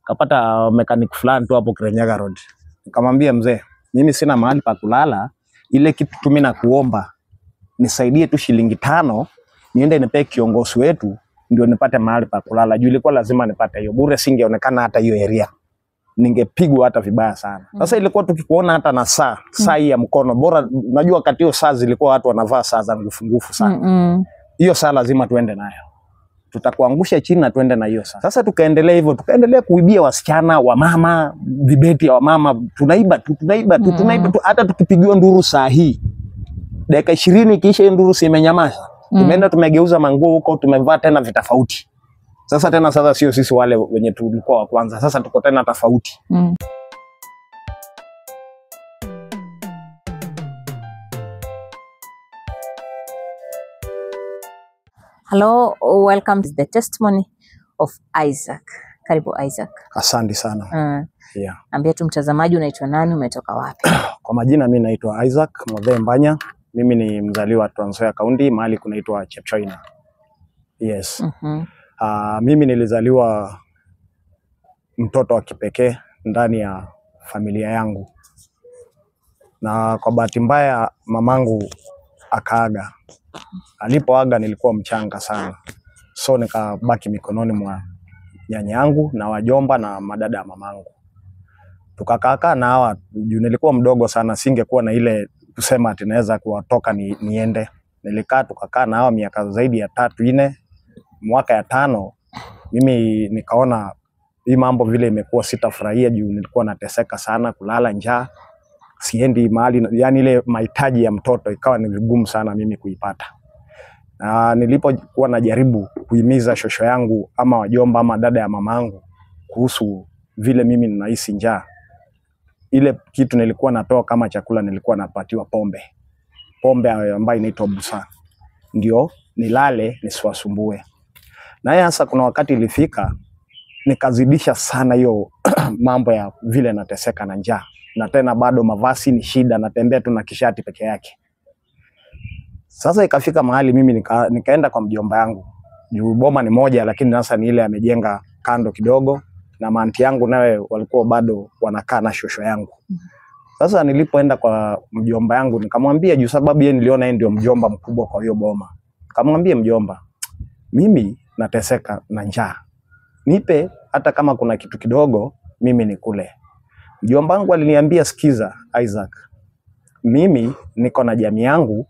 kapata mechanic fulani tu hapo Kirinyaga Road. Nikamwambia mzee, mimi sina mahali pa kulala, ile kitu tu mimi nakuomba nisaidie tu shilingi 5 niende nipe kiongozi wetu ndio nipate mahali pa kulala. Juu ilikuwa lazima nipate hiyo. Bure singeonekana hata hiyo area. Ningepigwa hata vibaya sana. Sasa ilikuwa tukikuona hata na saa hii ya mkono bora, unajua wakati hiyo saa zilikuwa watu wanavaa saa za ngufu sana. Hiyo saa lazima tuende nayo. Tutakuangusha chini na tuende na hiyo saa. Sasa tukaendelea hivyo, tukaendelea kuibia wasichana wa mama, vibeti ya mama, tunaiba tu hata tukipigiwa nduru saa hii. Dakika 20 kisha nduru imenyamaza. Tumeenda tumegeuza manguo huko, tumevaa tena vitofauti. Sasa sio sisi wale wenye tulikuwa wa kwanza. Sasa tuko tena tofauti. Hello, welcome to the testimony of Isaac. Karibu Isaac. Asante sana. Yeah. Ambia tu mtazamaji unaitwa nani, umetoka wapi? Kwa majina mimi naitwa Isaac Muthee Mbanya. Mimi ni mzaliwa Trans Nzoia County, mahali kunaitwa Chepchoina. Yes. Mimi nilizaliwa mtoto wa kipekee ndani ya familia yangu. Na kwa bahati mbaya mamangu akaaga. Alipoaga nilikuwa mchanga sana. So nikabaki mikononi mwa nyanya yangu na wajomba na madada ya mamangu. Tukakaa na hawa, juu nilikuwa mdogo sana, singekuwa na ile kusema ati naweza kuwatoka niende. Nilikaa tukakaa na hawa miaka zaidi ya 3-4. Mwaka ya 5 mimi nikaona hii mambo vile imekuwa sitafurahia, juu nilikuwa nateseka sana, kulala njaa, siendi mahali, yani ile mahitaji ya mtoto ikawa ni vigumu sana mimi kuipata. Na nilipokuwa najaribu kuhimiza shosho yangu ama wajomba ama dada ya mamangu kuhusu vile mimi ninahisi njaa, ile kitu nilikuwa napewa kama chakula, nilikuwa napatiwa pombe ambayo inaitwa busa, ndio nilale nisiwasumbue. Na hasa kuna wakati ilifika nikazidisha sana hiyo mambo ya vile nateseka na njaa, na tena bado mavazi ni shida, natembea tu na kishati peke yake. Sasa ikafika mahali mimi nikaenda kwa mjomba yangu. Juu boma ni moja, lakini sasa ni ile amejenga kando kidogo, na manti yangu nawe walikuwa bado wanakaa na shosho yangu. Sasa nilipoenda kwa mjomba yangu nikamwambia, juu sababu yeye niliona yeye ndio mjomba mkubwa kwa hiyo boma. Nikamwambia mjomba, mimi nateseka na njaa, nipe hata kama kuna kitu kidogo mimi nikule. Mjomba wangu aliniambia, sikiza Isaac, mimi niko na jamii yangu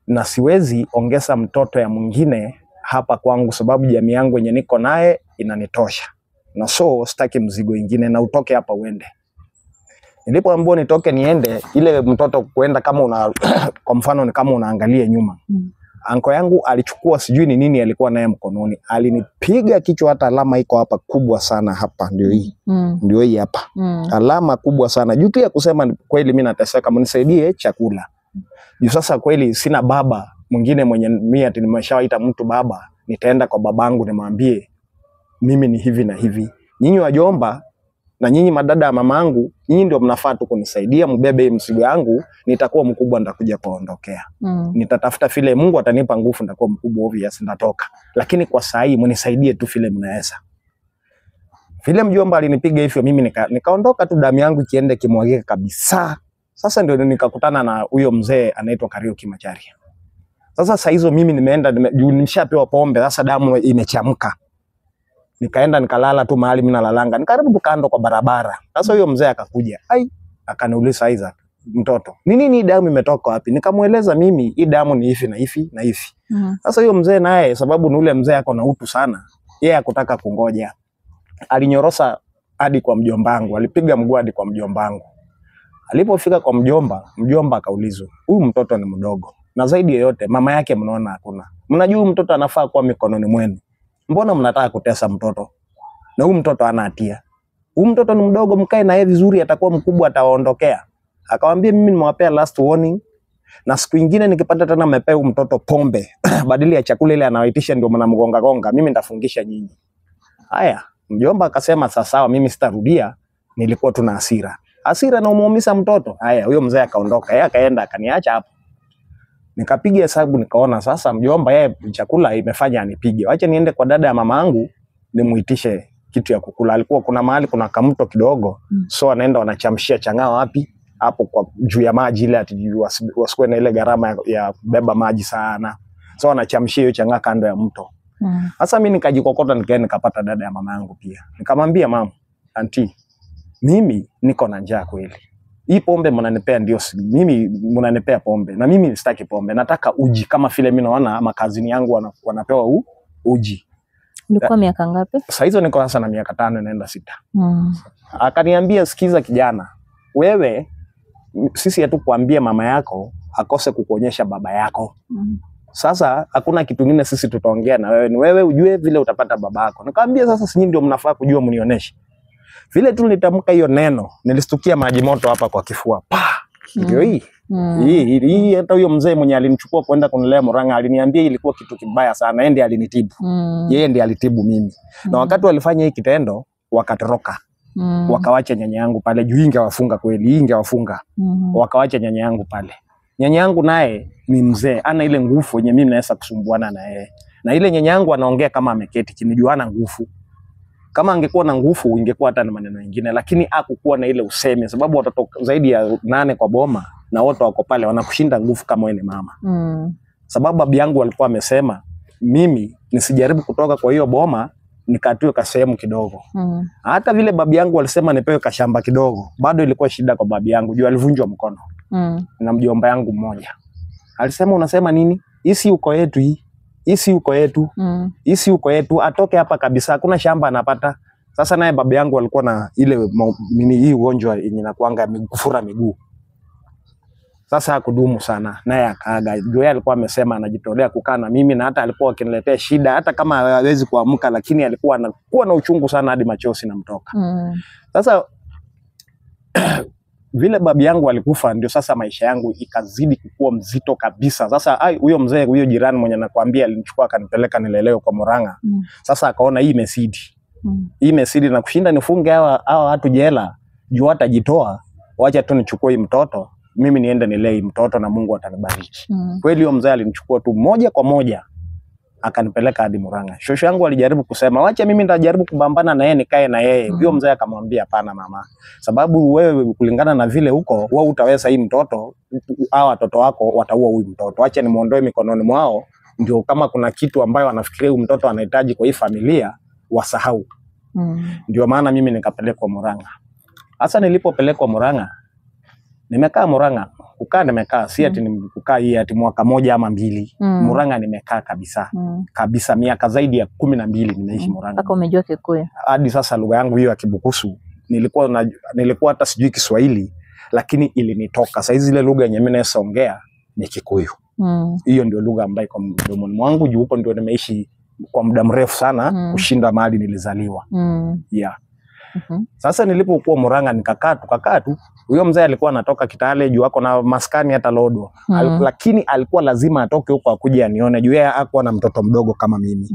na siwezi ongeza mtoto ya mwingine hapa kwangu, sababu jamii yangu yenye niko naye inanitosha, na so sitaki mzigo ingine, na utoke hapa uende. Nilipoambiwa nitoke niende, ile mtoto kuenda kama kwa mfano ni kama unaangalia nyuma. Anko yangu alichukua sijui ni nini alikuwa naye mkononi, alinipiga kichwa, hata alama iko hapa kubwa sana hapa, ndio hii. Ndio hii hapa. Alama kubwa sana. Juu ya kusema kweli mimi nateseka, mnisaidie chakula. Juu sasa kweli sina baba mwingine mwenye mimi ati nimeshawaita mtu baba, nitaenda kwa babangu nimwambie mimi ni hivi na hivi. Nyinyi wajomba na nyinyi madada ya mamangu, nyinyi ndio mnafaa tu kunisaidia, mbebe mzigo yangu, nitakuwa mkubwa nitakuja kuondokea. Nitatafuta vile Mungu atanipa nguvu, nitakuwa mkubwa obvious nitatoka. Lakini kwa saa hii mnisaidie tu vile mnaweza. Vile mjomba alinipiga hivyo, mimi nikaondoka tu, damu yangu kiende kimwagike kabisa. Sasa ndio nikakutana na huyo mzee anaitwa Kariuki Macharia. Sasa saa hizo mimi nimeenda nimeshapewa pombe, sasa damu imechamka. Nikaenda nikalala tu mahali mimi nalalanga, nikaribu kando kwa barabara. Sasa huyo mzee akakuja, akaniuliza, Isaac mtoto, nini damu imetoka wapi? Nikamueleza mimi hii damu ni hivi na hivi na hivi. Sasa huyo mzee naye, sababu ni ule mzee ako na utu sana, yeye hakutaka kungoja. Alinyorosa hadi kwa mjomba wangu, alipiga mguu hadi kwa mjomba wangu. Alipofika kwa mjomba akaulizwa, huyu mtoto ni mdogo, na zaidi yote mama yake mnaona hakuna. Mnajua mtoto anafaa kuwa mikononi mwenu. Mbona mnataka kutesa mtoto? Na huyu mtoto hana hatia. Huyu mtoto ni mdogo, mkae na yeye vizuri, atakuwa mkubwa atawaondokea. Akamwambia, mimi nimewapea last warning, na siku nyingine nikipata tena mmepea huyu mtoto pombe badala ya chakula ile anawaitisha ndio mnamgonga, mimi nitafungisha nyinyi. Haya, mjomba akasema sawa, mimi sitarudia, nilikuwa tuna hasira na umuumiza mtoto. Haya, huyo mzee akaondoka, yeye akaenda akaniacha hapo. Nikapiga hesabu nikaona sasa mjomba yeye chakula imefanya anipige. Acha niende kwa dada ya mamangu nimuitishe kitu ya kukula. Alikuwa kuna mahali kuna kamto kidogo, so anaenda wanachamshia chang'aa wapi hapo kwa juu ya maji ile, ati wasikuwe na ile gharama ya kubeba maji sana, so wanachamshia hiyo chang'aa kando ya mto. Sasa mimi nikajikokota nikaenda nikapata dada ya mama yangu pia, nikamwambia mama, auntie, mimi niko na njaa kweli, hii pombe mnanipea ndio, mimi mnanipea pombe na mimi sitaki pombe, nataka uji kama vile mimi naona makazini yangu wanapewa uji. Ulikuwa miaka ngapi? Sasa hizo niko sasa na miaka 5 naenda 6. Akaniambia, sikiza kijana, wewe sisi hatukuambia mama yako akose kukuonyesha baba yako. Sasa hakuna kitu kingine sisi tutaongea na wewe, ni wewe ujue vile utapata baba yako. Nikamwambia sasa si nyinyi ndio mnafaa kujua, mnionyeshe. Vile tu nilitamka hiyo neno, nilistukia maji moto hapa kwa kifua. Pa! Ndio hii. Hii hata huyo mzee mwenye alinichukua kwenda kunilea Murang'a aliniambia ilikuwa kitu kibaya sana, yeye ndiye alinitibu. Yeye ndiye alitibu mimi. Na wakati walifanya hii kitendo wakatoroka. Wakawacha nyanya yangu pale, juu ingewafunga kweli, ingewafunga. Wakawacha nyanya yangu pale. Nyanya yangu naye ni mzee, ana ile nguvu yenye mimi naweza kusumbuana na yeye. Na ile nyanya yangu anaongea kama ameketi chini, juu ana nguvu. Kama angekuwa na nguvu ingekuwa hata na maneno mengine, lakini hakukuwa na ile usemi, sababu watoto zaidi ya 8 kwa boma na wote wako pale wanakushinda nguvu kama wewe ni mama. Sababu babu yangu alikuwa amesema mimi nisijaribu kutoka kwa hiyo boma nikatiwe kasehemu kidogo. Hata vile babu yangu alisema nipewe kashamba kidogo, bado ilikuwa shida kwa babu yangu, juu alivunjwa mkono. Na mjomba yangu mmoja alisema, unasema nini? Hisi uko yetu hii. Hisi uko yetu. Hisi uko yetu, atoke hapa kabisa, hakuna shamba anapata. Sasa naye baba yangu alikuwa na ile hii ugonjwa yenye inakuanga kufura miguu. Sasa hakudumu sana, naye akaaga. Yeye alikuwa amesema anajitolea kukaa na mimi, na hata alikuwa akiniletea shida hata kama hawezi kuamka, lakini alikuwa anakuwa na uchungu sana hadi machozi namtoka. Sasa vile babu yangu alikufa ndio sasa maisha yangu ikazidi kukua mzito kabisa. Sasa huyo mzee, huyo jirani mwenye nakwambia alinichukua akanipeleka nilelewe kwa Murang'a. Sasa akaona hii imesidi. Hii imesidi na kushinda nifunge hawa watu jela, juu hatajitoa, wacha tu nichukue mtoto, mimi niende nilee mtoto na Mungu atanibariki. Kweli huyo mzee alinichukua tu moja kwa moja akanipeleka hadi Murang'a. Shosho yangu alijaribu kusema, wacha mimi nitajaribu kubambana na yeye nikae na yeye. Huyo mzee akamwambia, hapana mama, sababu wewe kulingana na vile huko wewe utaweza hii mtoto, hao watoto wako wataua huyu mtoto. Acha nimuondoe mikononi mwao, ndio kama kuna kitu ambayo anafikiria huyu mtoto anahitaji kwa hii familia wasahau. Ndio maana mimi nikapelekwa Murang'a. Sasa nilipopelekwa Murang'a, nimekaa Murang'a, nimekaa si ati kukaa hii ati mwaka 1 ama 2. Murang'a nimekaa kabisa. Kabisa miaka zaidi ya 12 nimeishi Murang'a. Mpaka umejua Kikuyu. Hadi sasa lugha yangu hiyo ya Kibukusu nilikuwa hata sijui Kiswahili, lakini ilinitoka. Sasa hizi ile lugha yenye mimi naongea ni Kikuyu. Hiyo ndio lugha ambayo kwa mdomoni mwangu, juu huko ndio nimeishi kwa muda mrefu sana kushinda mahali nilizaliwa. Yeah. Sasa nilipokuwa Murang'a tukakaa tu. Huyo mzee alikuwa anatoka Kitale, juu ako na maskani hata Lodwar. Lakini alikuwa lazima atoke huko akuje anione, juu yeye hakuwa na mtoto mdogo kama mimi.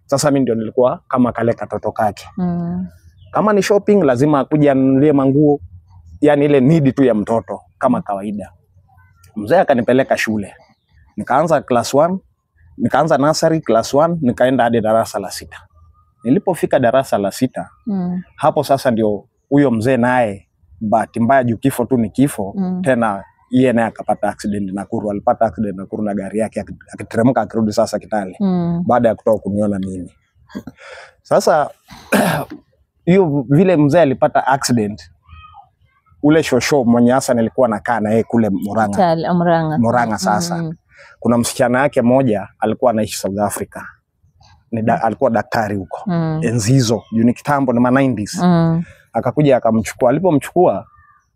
Sasa mimi ndio nilikuwa kama kale katoto kake. Kama ni shopping lazima akuje anunulie manguo, yani ile need tu ya mtoto kama kawaida. Mzee akanipeleka shule. Nikaanza class 1, nikaanza nursery class 1, nikaenda hadi darasa la 6. Nilipofika darasa la 6, hapo sasa ndio huyo mzee naye bahati mbaya, juu kifo tu ni kifo, tena yeye naye akapata accident Nakuru. Alipata accident Nakuru na gari yake, akiteremka akirudi sasa Kitale baada ya kutoka kuniona mimi. Sasa hiyo vile mzee alipata accident, ule shosho mwenye hasa nilikuwa nakaa na yeye kule Murang'a sasa. Kuna msichana yake moja alikuwa anaishi South Africa. Alikuwa daktari huko. Enzi hizo, juu ni kitambo ni 90s. Akakuja akamchukua. Alipomchukua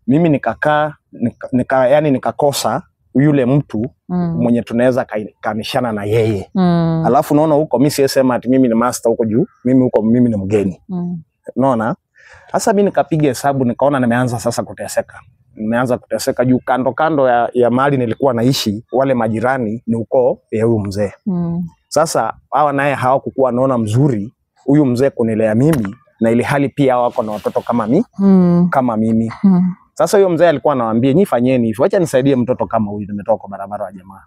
mimi nikakosa yule mtu mwenye tunaweza kanishana na yeye. Alafu naona huko mimi siyesema ati mimi ni master huko juu, mimi ni mgeni. Unaona? Sasa mimi nikapiga hesabu nikaona nimeanza sasa kuteseka. Nimeanza kuteseka juu kando ya mahali nilikuwa naishi, wale majirani ni ukoo ya huyu mzee. Sasa hawa naye hawakukuwa naona mzuri huyu mzee kunilea mimi, na ile hali pia wako na watoto kama mimi. Sasa huyo mzee alikuwa anawaambia, nyinyi fanyeni hivi, acha nisaidie mtoto kama huyu, nimetoka kwa barabara wa jamaa.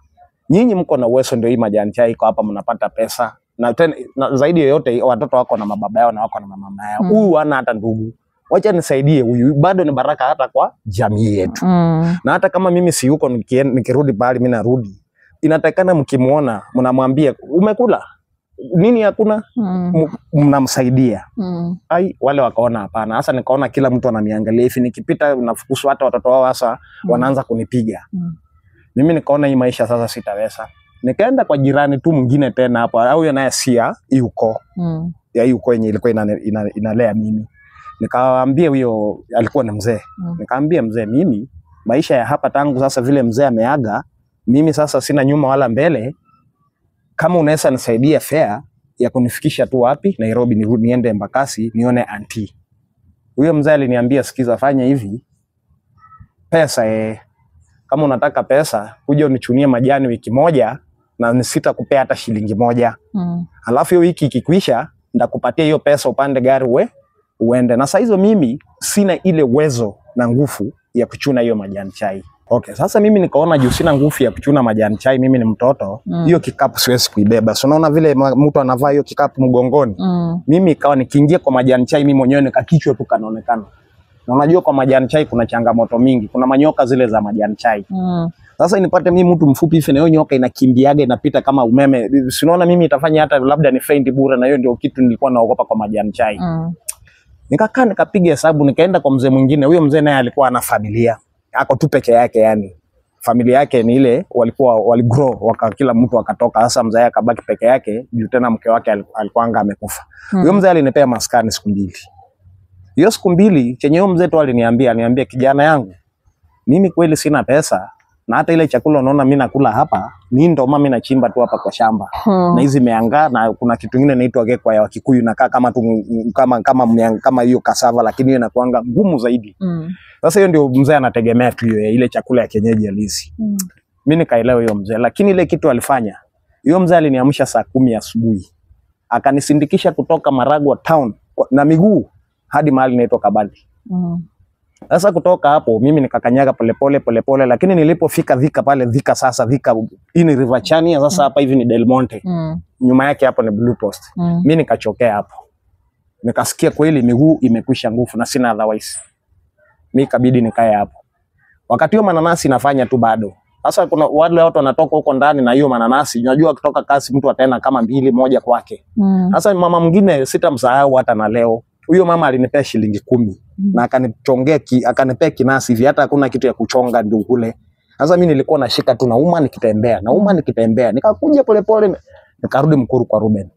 Nyinyi mko na uwezo, ndio hii majani chai iko hapa mnapata pesa. na tena zaidi yoyote watoto wako na mababa yao na wako na mama yao. Huyu hana hata ndugu. Wacha nisaidie huyu, bado ni baraka hata kwa jamii yetu. Na hata kama mimi si yuko nikirudi bali mimi narudi, inatakana mkimuona mnamwambia umekula nini, hakuna mnamsaidia. Ai, wale wakaona hapana. Sasa nikaona kila mtu ananiangalia hivi, nikipita nafukuswa, hata watoto wao sasa wanaanza kunipiga. Mimi nikaona hii maisha sasa sitaweza. Nikaenda kwa jirani tu mwingine tena hapo, au yeye naye sia yuko ya yuko yenye ilikuwa inalea mimi. Nikawaambia huyo alikuwa ni mzee. Nikaambia mzee, mimi maisha ya hapa tangu sasa vile mzee ameaga, mimi sasa sina nyuma wala mbele. Kama unaweza nisaidia fare ya kunifikisha tu wapi Nairobi, niende Embakasi nione auntie. Huyo mzee aliniambia, sikiza, fanya hivi, pesa kama unataka pesa kuja unichunie majani wiki moja na sitakupea hata shilingi moja. Alafu hiyo wiki ikikwisha ndakupatia hiyo pesa upande gari uende. Na saa hizo mimi sina ile uwezo na nguvu ya kuchuna hiyo majani chai. Okay, sasa mimi nikaona juu sina nguvu ya kuchuna majani chai, mimi ni mtoto, hiyo kikapu siwezi kuibeba. So unaona vile mtu anavaa hiyo kikapu mgongoni. Mimi ikawa nikiingia kwa majani chai mimi mwenyewe nikakichwa tu kanaonekana. Na unajua kwa majani chai kuna changamoto mingi, kuna manyoka zile za majani chai. Sasa nipate mimi mtu mfupi hivi na hiyo nyoka inakimbiaga inapita kama umeme. Si unaona mimi itafanya hata labda ni faint bure, na hiyo ndio kitu nilikuwa naogopa kwa majani chai. Nikakaa nikapiga hesabu, nikaenda kwa mzee mwingine. Huyo mzee naye alikuwa ana familia. Ako tu peke yake, yani familia yake ni ile waligrow kila mtu akatoka. Sasa mzee akabaki peke yake juu tena mke wake alikuwa amekufa. Huyo mzee alinipea maskani siku 2. Hiyo siku 2 chenye huyo mzee tu aliniambia kijana yangu, mimi kweli sina pesa, na hata ile chakula unaona mimi nakula hapa ni ndo mimi nachimba tu hapa kwa shamba. Na hizi meanga, na kuna kitu kingine inaitwa gekwa ya Wakikuyu, nakaa kama tu kama hiyo cassava, lakini hiyo inakuanga ngumu zaidi. Sasa hiyo ndio mzee anategemea tu hiyo ile chakula ya kienyeji halisi. Mimi nikaelewa hiyo mzee, lakini ile kitu alifanya, hiyo mzee aliniamsha saa 10 asubuhi. Akanisindikisha kutoka Maragwa town na miguu hadi mahali inaitwa Kabati. Sasa kutoka hapo mimi nikakanyaga polepole, lakini nilipofika Thika pale Thika hii ni River Chania, sasa hapa hivi ni Del Monte. Nyuma yake hapo ni Blue Post. Mimi nikachokea hapo. Nikasikia kweli miguu imekwisha nguvu na sina otherwise. Mimi kabidi nikae hapo. Wakati huo mananasi inafanya tu bado. Sasa kuna wale watu wanatoka huko ndani na hiyo mananasi, unajua kutoka kasi mtu ataenda kama 2 moja kwake. Sasa mama mwingine sitamsahau hata na leo. Huyo mama alinipea shilingi 10 na akanichongea akanipea kinasi hivi, hata hakuna kitu ya kuchonga ndio kule. Sasa mimi nilikuwa nashika tu nauma nikitembea. Nikakuja polepole nikarudi Mkuru kwa Ruben.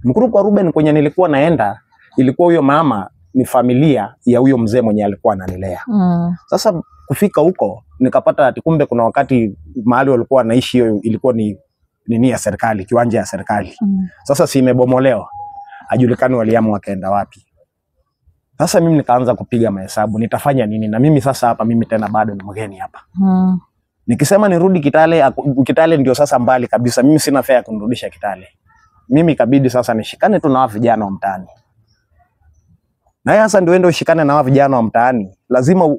Mkuru kwa Ruben kwenye nilikuwa naenda, ilikuwa huyo mama ni familia ya huyo mzee mwenye alikuwa ananilea. Sasa kufika huko nikapata ati kumbe kuna wakati mahali walikuwa wanaishi hiyo ilikuwa ni nini ya serikali, kiwanja ya serikali. Sasa si imebomolewa, hajulikani waliamu wakaenda wapi. Sasa mimi nikaanza kupiga mahesabu, nitafanya nini? Na mimi sasa hapa mimi tena bado ni mgeni hapa. Nikisema nirudi Kitale ndio sasa mbali kabisa. Mimi sina fare ya kunirudisha Kitale. Mimi kabidi sasa nishikane tu na wao vijana wa mtaani. Na sasa ndio uende ushikane na wao vijana wa mtaani. Lazima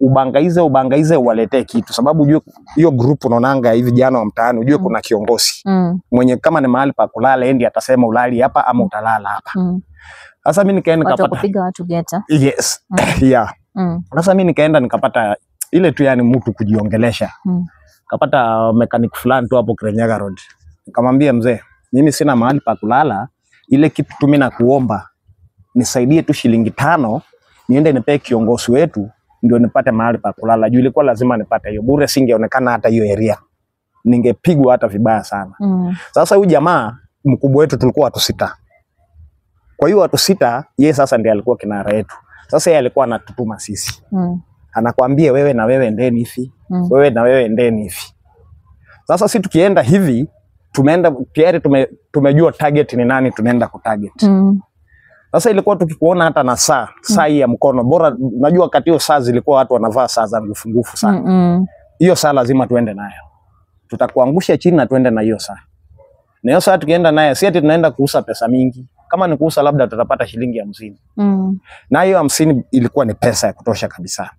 ubangaize uwaletee kitu, sababu ujue hiyo group unaonanga hivi vijana wa mtaani, ujue kuna kiongozi. Mwenye kama ni mahali pa kulala endi atasema ulali hapa ama utalala hapa. Sasa mimi nikaenda nikapata kupiga watu geta. Yes. Yeah. Sasa mimi nikaenda nikapata ile tu yani mtu kujiongelesha. Kapata mechanic fulani tu hapo Kirinyaga Road. Nikamwambia mzee, mimi sina mahali pa kulala, ile kitu tu mimi nakuomba nisaidie tu shilingi 5 niende nipe kiongozi wetu ndio nipate mahali pa kulala. Juu ilikuwa lazima nipate hiyo, bure singeonekana hata hiyo area. Ningepigwa hata vibaya sana. Sasa huyu jamaa mkubwa wetu tulikuwa watu 6. Kwa hiyo watu 6 yeye sasa ndiye alikuwa kinara yetu. Sasa yeye alikuwa anatutuma sisi. Anakuambia wewe na wewe ndeni hivi, wewe na wewe ndeni hivi. Sasa sisi tukienda hivi, tumeenda tayari tumejua target ni nani tunaenda ku target. Sasa ilikuwa tukikuona hata na saa hii ya mkono bora, najua wakati hiyo saa zilikuwa watu wanavaa saa za ngufu sana. Hiyo saa lazima tuende nayo. Tutakuangusha chini na tuende na hiyo saa. Na hiyo saa tukienda nayo, si ati tunaenda kuuza pesa mingi. Kama ni kuuza labda tutapata shilingi 50. Na hiyo 50 ilikuwa ni pesa ya kutosha kabisa.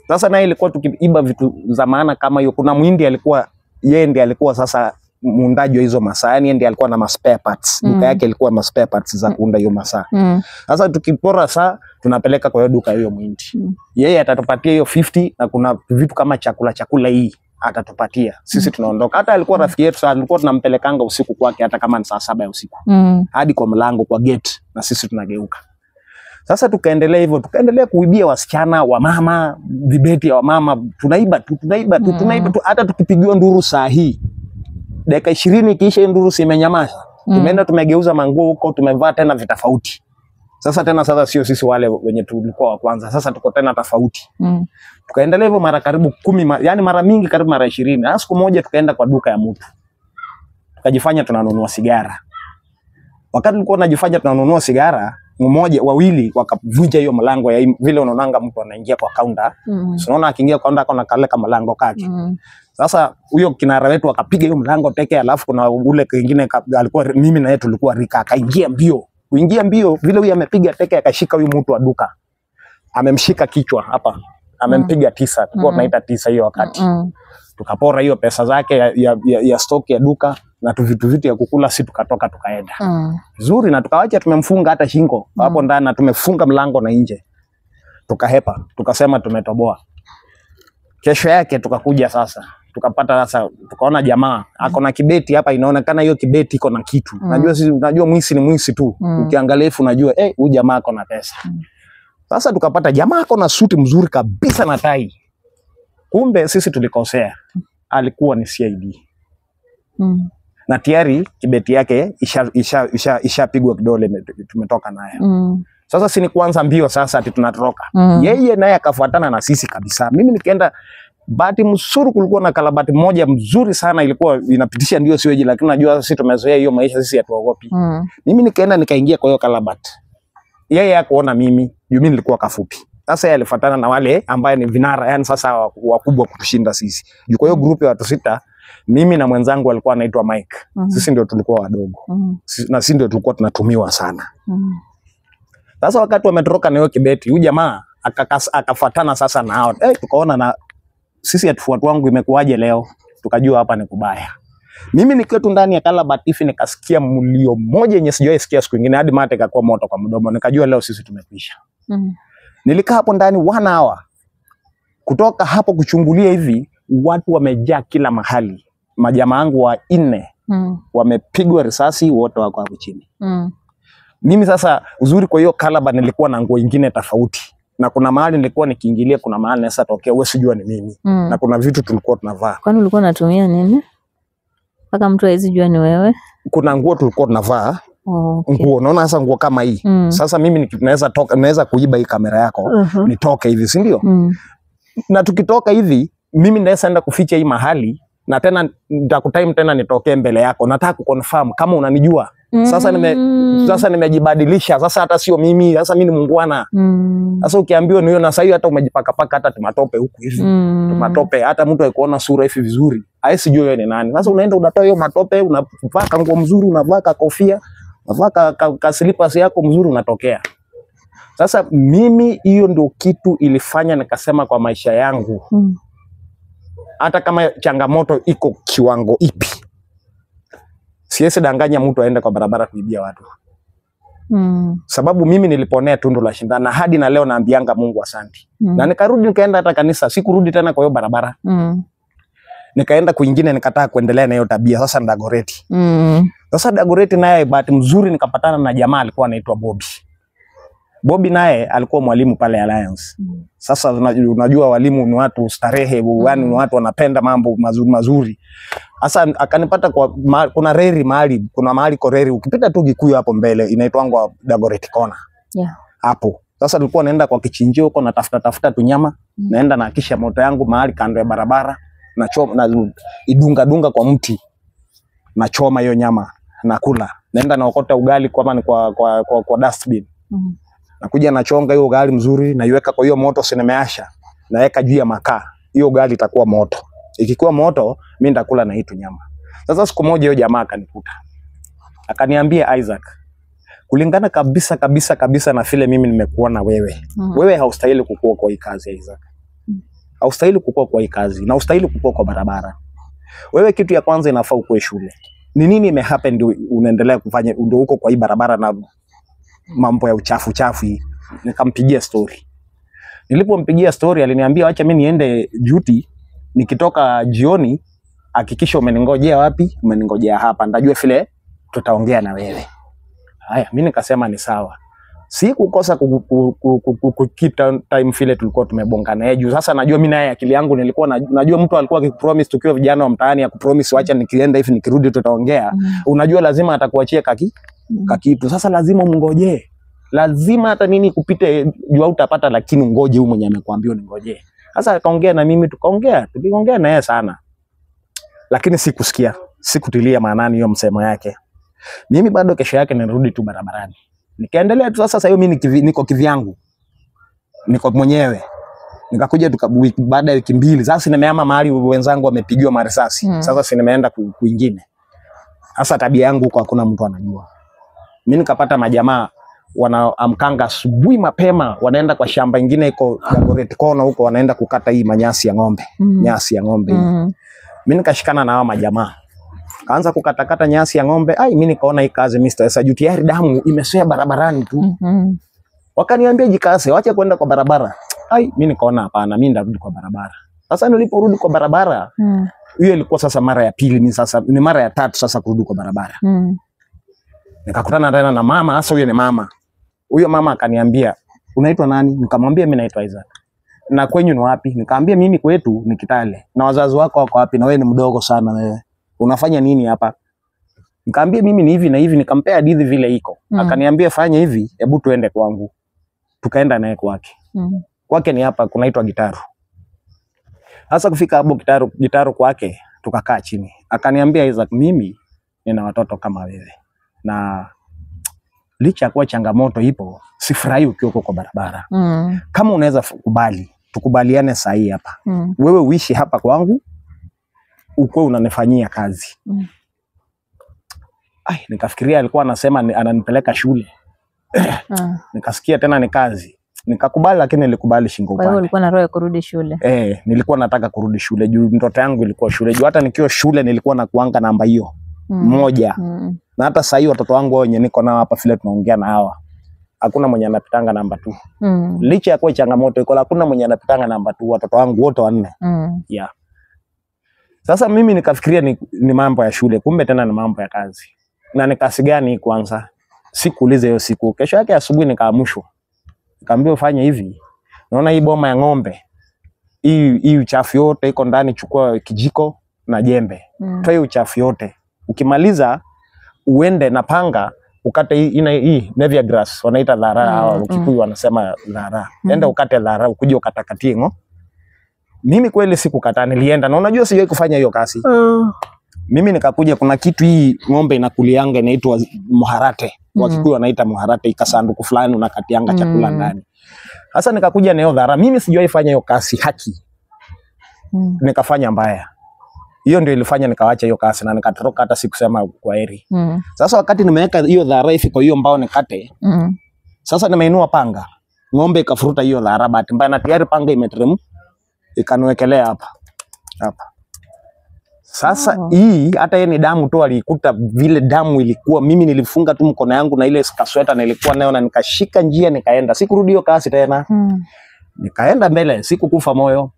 Sasa naye ilikuwa tukiiba vitu za maana kama hiyo. Kuna Muhindi alikuwa yeye ndiye alikuwa sasa muundaji wa hizo masaa, yani ndiye alikuwa na spare parts. Duka yake ilikuwa na spare parts za kuunda hiyo masaa. Sasa tukipora saa tunapeleka kwa hiyo duka hiyo Muhindi. Yeye atatupatia hiyo 50 na kuna vitu kama chakula hii atatupatia. Sisi tunaondoka. Hata alikuwa rafiki yetu, sasa alikuwa tunampelekanga usiku kwake hata kama ni saa 7 ya usiku. Hadi kwa mlango, kwa gate, na sisi tunageuka. Sasa tukaendelea hivyo, tukaendelea kuibia wasichana, wamama, vibeti ya wamama, tunaiba tu, hata tukipigiwa nduru saa hii. Dakika 20 ikiisha nduru simenyamaza. Tumeenda tumegeuza manguo huko, tumevaa tena vitofauti. Sasa sio sisi wale wenye tulikuwa wa kwanza. Sasa tuko tena tofauti. Tukaendelea hivyo mara karibu 10, yani mara mingi karibu mara 20. Na siku moja tukaenda kwa duka ya mtu. Tukajifanya tunanunua sigara. Wakati tulikuwa tunajifanya tunanunua sigara, wawili wakavunja hiyo mlango ya vile unaonanga mtu anaingia kwa counter. Unaona akiingia kwa counter kuna kale kama mlango kake. Sasa huyo kinara wetu akapiga hiyo mlango teke, alafu kuna ule kingine alikuwa mimi na yeye tulikuwa rika, akaingia mbio. Kuingia mbio vile huyu amepiga teke akashika huyu mtu wa duka. Amemshika kichwa hapa. Amempiga 9. Tulikuwa tunaita 9 hiyo wakati. Tukapora hiyo pesa zake ya stock ya duka na vitu ya kukula, si tukatoka tukaenda. Vizuri, na tukawacha tumemfunga hata shingo hapo ndani, na tumefunga mlango na nje. Tukahepa, tukasema tumetoboa. Kesho yake tukakuja sasa. Tukapata sasa, tukaona jamaa ako na kibeti hapa, inaonekana hiyo kibeti iko na kitu. Unajua mwisi ni mwisi tu. Ukiangalia hivi unajua huyu jamaa ako na pesa. Sasa tukapata jamaa ako na suti mzuri kabisa na tai. Kumbe sisi tulikosea. Alikuwa ni CID. Na tayari kibeti yake ishapigwa kidole, tumetoka naye. Sasa si ni kuanza mbio sasa ati tunatoroka. Yeye naye akafuatana na sisi kabisa. Mimi nikaenda bahati mzuri, kulikuwa na kalabati moja mzuri sana, ilikuwa inapitisha ndio siweji, lakini najua sisi tumezoea hiyo maisha, sisi hatuogopi. Mimi nikaenda nikaingia kwa hiyo kalabati. Yeye hakuona mimi nilikuwa kafupi. Sasa yeye alifuatana na wale ambaye ni vinara, yani sasa wakubwa kutushinda sisi. Kwa hiyo group ya watu 6, mimi na mwenzangu alikuwa anaitwa Mike. Sisi ndio tulikuwa wadogo. Na sisi ndio tulikuwa tunatumiwa sana. Sasa wakati wametoroka na hiyo kibeti, huyu jamaa akafuatana sasa na hao. Tukaona na sisi watu wangu imekuaje leo? Tukajua hapa ni kubaya. Mimi nikiwa tu ndani ya kalabatifi nikasikia mlio moja yenye sijawahi sikia siku nyingine, hadi mate ikakuwa moto kwa mdomo. Nikajua leo sisi tumekwisha. Nilikaa hapo ndani 1 hour. Kutoka hapo kuchungulia hivi, watu wamejaa kila mahali. Majamaa wangu wa 4 wamepigwa risasi, wote wako hapo chini. Mimi sasa uzuri kwa hiyo kalaba nilikuwa na nguo nyingine tofauti. Na kuna mahali nilikuwa nikiingilia, kuna mahali nasa tokea wewe sijua ni mimi. Na kuna vitu tulikuwa tunavaa. Kwani ulikuwa unatumia nini? Paka mtu hawezi jua ni wewe. Kuna nguo tulikuwa tunavaa. Nguo, naona sasa nguo kama hii. Sasa mimi naweza kuiba hii kamera yako, nitoke hivi, si ndio? Na tukitoka hivi, mimi naweza enda kuficha hii mahali, na tena nitakutime tena nitokee mbele yako. Nataka kuconfirm kama unanijua. Sasa nimejibadilisha. Sasa hata sio mimi, sasa mimi ni mungwana. Sasa ukiambiwa ni wewe, na sasa hata umejipaka hata tumatope huku hivi. Tumatope, hata mtu akuona sura hivi vizuri, haisijui wewe ni nani. Sasa unaenda unatoa hiyo matope, unavaa nguo mzuri, unavaa kofia, unavaa ka slippers yako mzuri, unatokea. Sasa mimi hiyo ndio kitu ilifanya nikasema kwa maisha yangu, hata kama changamoto iko kiwango ipi, siwezi danganya mtu aende kwa barabara kuibia watu. Sababu mimi niliponea tundu la shindano, na hadi na leo naambianga Mungu asante. Na nikarudi nikaenda hata kanisa, sikurudi tena kwa hiyo barabara. Nikaenda kwingine, nikataka kuendelea na hiyo tabia. Sasa Dagoretti. Sasa Dagoretti naye bahati mzuri nikapatana na jamaa alikuwa anaitwa Bobby. Bobby naye alikuwa mwalimu pale Alliance. Sasa unajua walimu ni watu starehe, yani ni watu wanapenda mambo mazuri. Sasa akanipata kwa kuna reri mahali, kuna mahali kwa reri ukipita tu Gikuyu hapo mbele inaitwa Dagoretti Corner. Hapo. Sasa tulikuwa naenda kwa kichinjio huko, na tafuta tu nyama, naenda na kisha moto yangu mahali kando ya barabara, na idunga kwa mti. Na choma hiyo nyama, na kula. Naenda naokota ugali kwa dustbin. Nakuja nachonga hiyo ugali mzuri, naiweka kwa hiyo moto sinemeasha, naweka juu ya makaa. Hiyo ugali itakuwa moto. Ikikuwa moto, mimi nitakula na hiyo nyama. Sasa siku moja hiyo jamaa akanikuta. Akaniambia, Isaac, kulingana kabisa na vile mimi nimekuona wewe. Wewe haustahili kukua kwa hii kazi, Isaac. Haustahili kukua kwa hii kazi, na haustahili kukua kwa barabara. Wewe kitu ya kwanza inafaa ukue shule. Ni nini imehappen ndio unaendelea kufanya, ndio uko kwa hii barabara na mambo ya uchafu hii? Nikampigia story. Nilipompigia story aliniambia acha mimi niende duty, nikitoka jioni hakikisha umeningojea wapi? Umeningojea hapa, ndajua vile tutaongea na wewe. Haya, mimi nikasema ni sawa. Sikukosa keep time vile tulikuwa tumebongana yeye juu. Sasa najua mimi naye akili yangu nilikuwa najua mtu alikuwa akipromise tukiwa vijana wa mtaani ya kupromise acha nikienda hivi nikirudi tutaongea. Unajua lazima atakuachia kakitu. Sasa lazima mngojee. Lazima hata nini kupite jua utapata, lakini ngoje huyu mwenye amekwambia ningoje. Sasa akaongea na mimi tuliongea na yeye sana. Lakini sikusikia, sikutilia maanani hiyo msemo yake. Mimi bado kesho yake nirudi tu barabarani. Nikaendelea tu sasa hiyo mimi niko kivyangu. Niko mwenyewe. Nikakuja baada ya wiki 2. Sasa nimeama mahali wenzangu wamepigiwa marisasi. Sasa si nimeenda kuingine. Sasa tabia yangu huko hakuna mtu anajua. Mimi nikapata majamaa wanaamkanga asubuhi mapema, wanaenda kwa shamba ingine iko Dagoretti Kona huko, wanaenda kukata hii manyasi ya ng'ombe. Nyasi ya ng'ombe. Mimi nikashikana na hao majamaa. Kaanza kukatakata nyasi ya ng'ombe. Mimi nikaona hii kazi Mr. Saju tayari damu imesea barabarani tu. Wakaniambia jikase, wacha kwenda kwa barabara. Mimi nikaona hapana, mimi ndarudi kwa barabara. Sasa niliporudi kwa barabara, hiyo ilikuwa sasa mara ya pili, ni mara ya 3 sasa kurudi kwa barabara. Nikakutana tena na mama, hasa huyo ni mama. Huyo mama akaniambia, "Unaitwa nani?" Nikamwambia mimi naitwa Isaac. "Na kwenyu ni wapi?" Nikamwambia mimi kwetu ni Kitale. "Na wazazi wako wako wapi? Na wewe ni mdogo sana wewe. Unafanya nini hapa?" Nikamwambia mimi ni hivi na hivi, nikampea hadithi vile iko. Akaniambia fanya hivi, hebu tuende kwangu. Tukaenda naye kwake. Kwake ni hapa kunaitwa Gitaru. Sasa kufika hapo Gitaru kwake, tukakaa chini. Akaniambia Isaac, mimi nina watoto kama wewe. Na licha kwa changamoto ipo, sifurahi ukiwa kwa barabara. Kama unaweza kubali, tukubaliane saa hii hapa. Wewe uishi hapa kwangu, uko unanifanyia kazi. Nikafikiria alikuwa anasema ananipeleka shule. Nikasikia tena ni kazi. Nikakubali, lakini nilikubali shingo upande. Kwa hiyo ulikuwa na roho ya kurudi shule? Nilikuwa nataka kurudi shule juu ndoto yangu ilikuwa shule. Juu hata nikiwa shule nilikuwa na kuanga namba hiyo moja. Na hata sasa hivi watoto wangu wenye niko nao hapa vile tunaongea na hawa, hakuna mwenye anapitanga namba 2. Licha ya kwa changamoto iko, hakuna mwenye anapitanga namba 2, watoto wangu wote 4. Yeah. Sasa mimi nikafikiria ni mambo ya shule, kumbe tena ni mambo ya kazi. Na ni kazi gani kwanza? Sikuuliza hiyo siku. Kesho yake asubuhi nikaamushwa. Nikamwambia ufanye hivi. Naona hii boma ya ng'ombe. Hii uchafu yote iko ndani, chukua kijiko na jembe. Toa uchafu yote. Ukimaliza uende na panga ukate hii nevia grass wanaita dhara au Ukikuyu wanasema dhara. Enda ukate dhara, ukuje ukatakatie ngo. Mimi kweli sikukata, nilienda. Na unajua sijawahi kufanya hiyo kazi. Mimi nikakuja, kuna kitu hii ng'ombe inakulianga inaitwa muharate. Wakikuyu wanaita muharate, ikasanduku fulani unakatianga chakula ndani. Sasa nikakuja na hiyo dhara. Mimi sijawahi fanya hiyo kazi haki. Nikafanya mbaya. Hiyo ndio ilifanya nikaacha hiyo kazi na nikatoroka, hata sikusema kwaheri. Sasa wakati nimeweka hiyo dhara hivi kwa hiyo mbao nikate. Sasa nimeinua panga. Ng'ombe ikafuruta hiyo dhara, bahati mbaya na tayari panga imeteremka. Ikaniwekelea hapa. Sasa hii hata yeye ni damu tu alikuta vile damu ilikuwa. Mimi nilifunga tu mkono yangu na ile kasweta nilikuwa nayo na nikashika njia nikaenda. Sikurudi hiyo kazi tena. Nikaenda mbele, sikukufa moyo.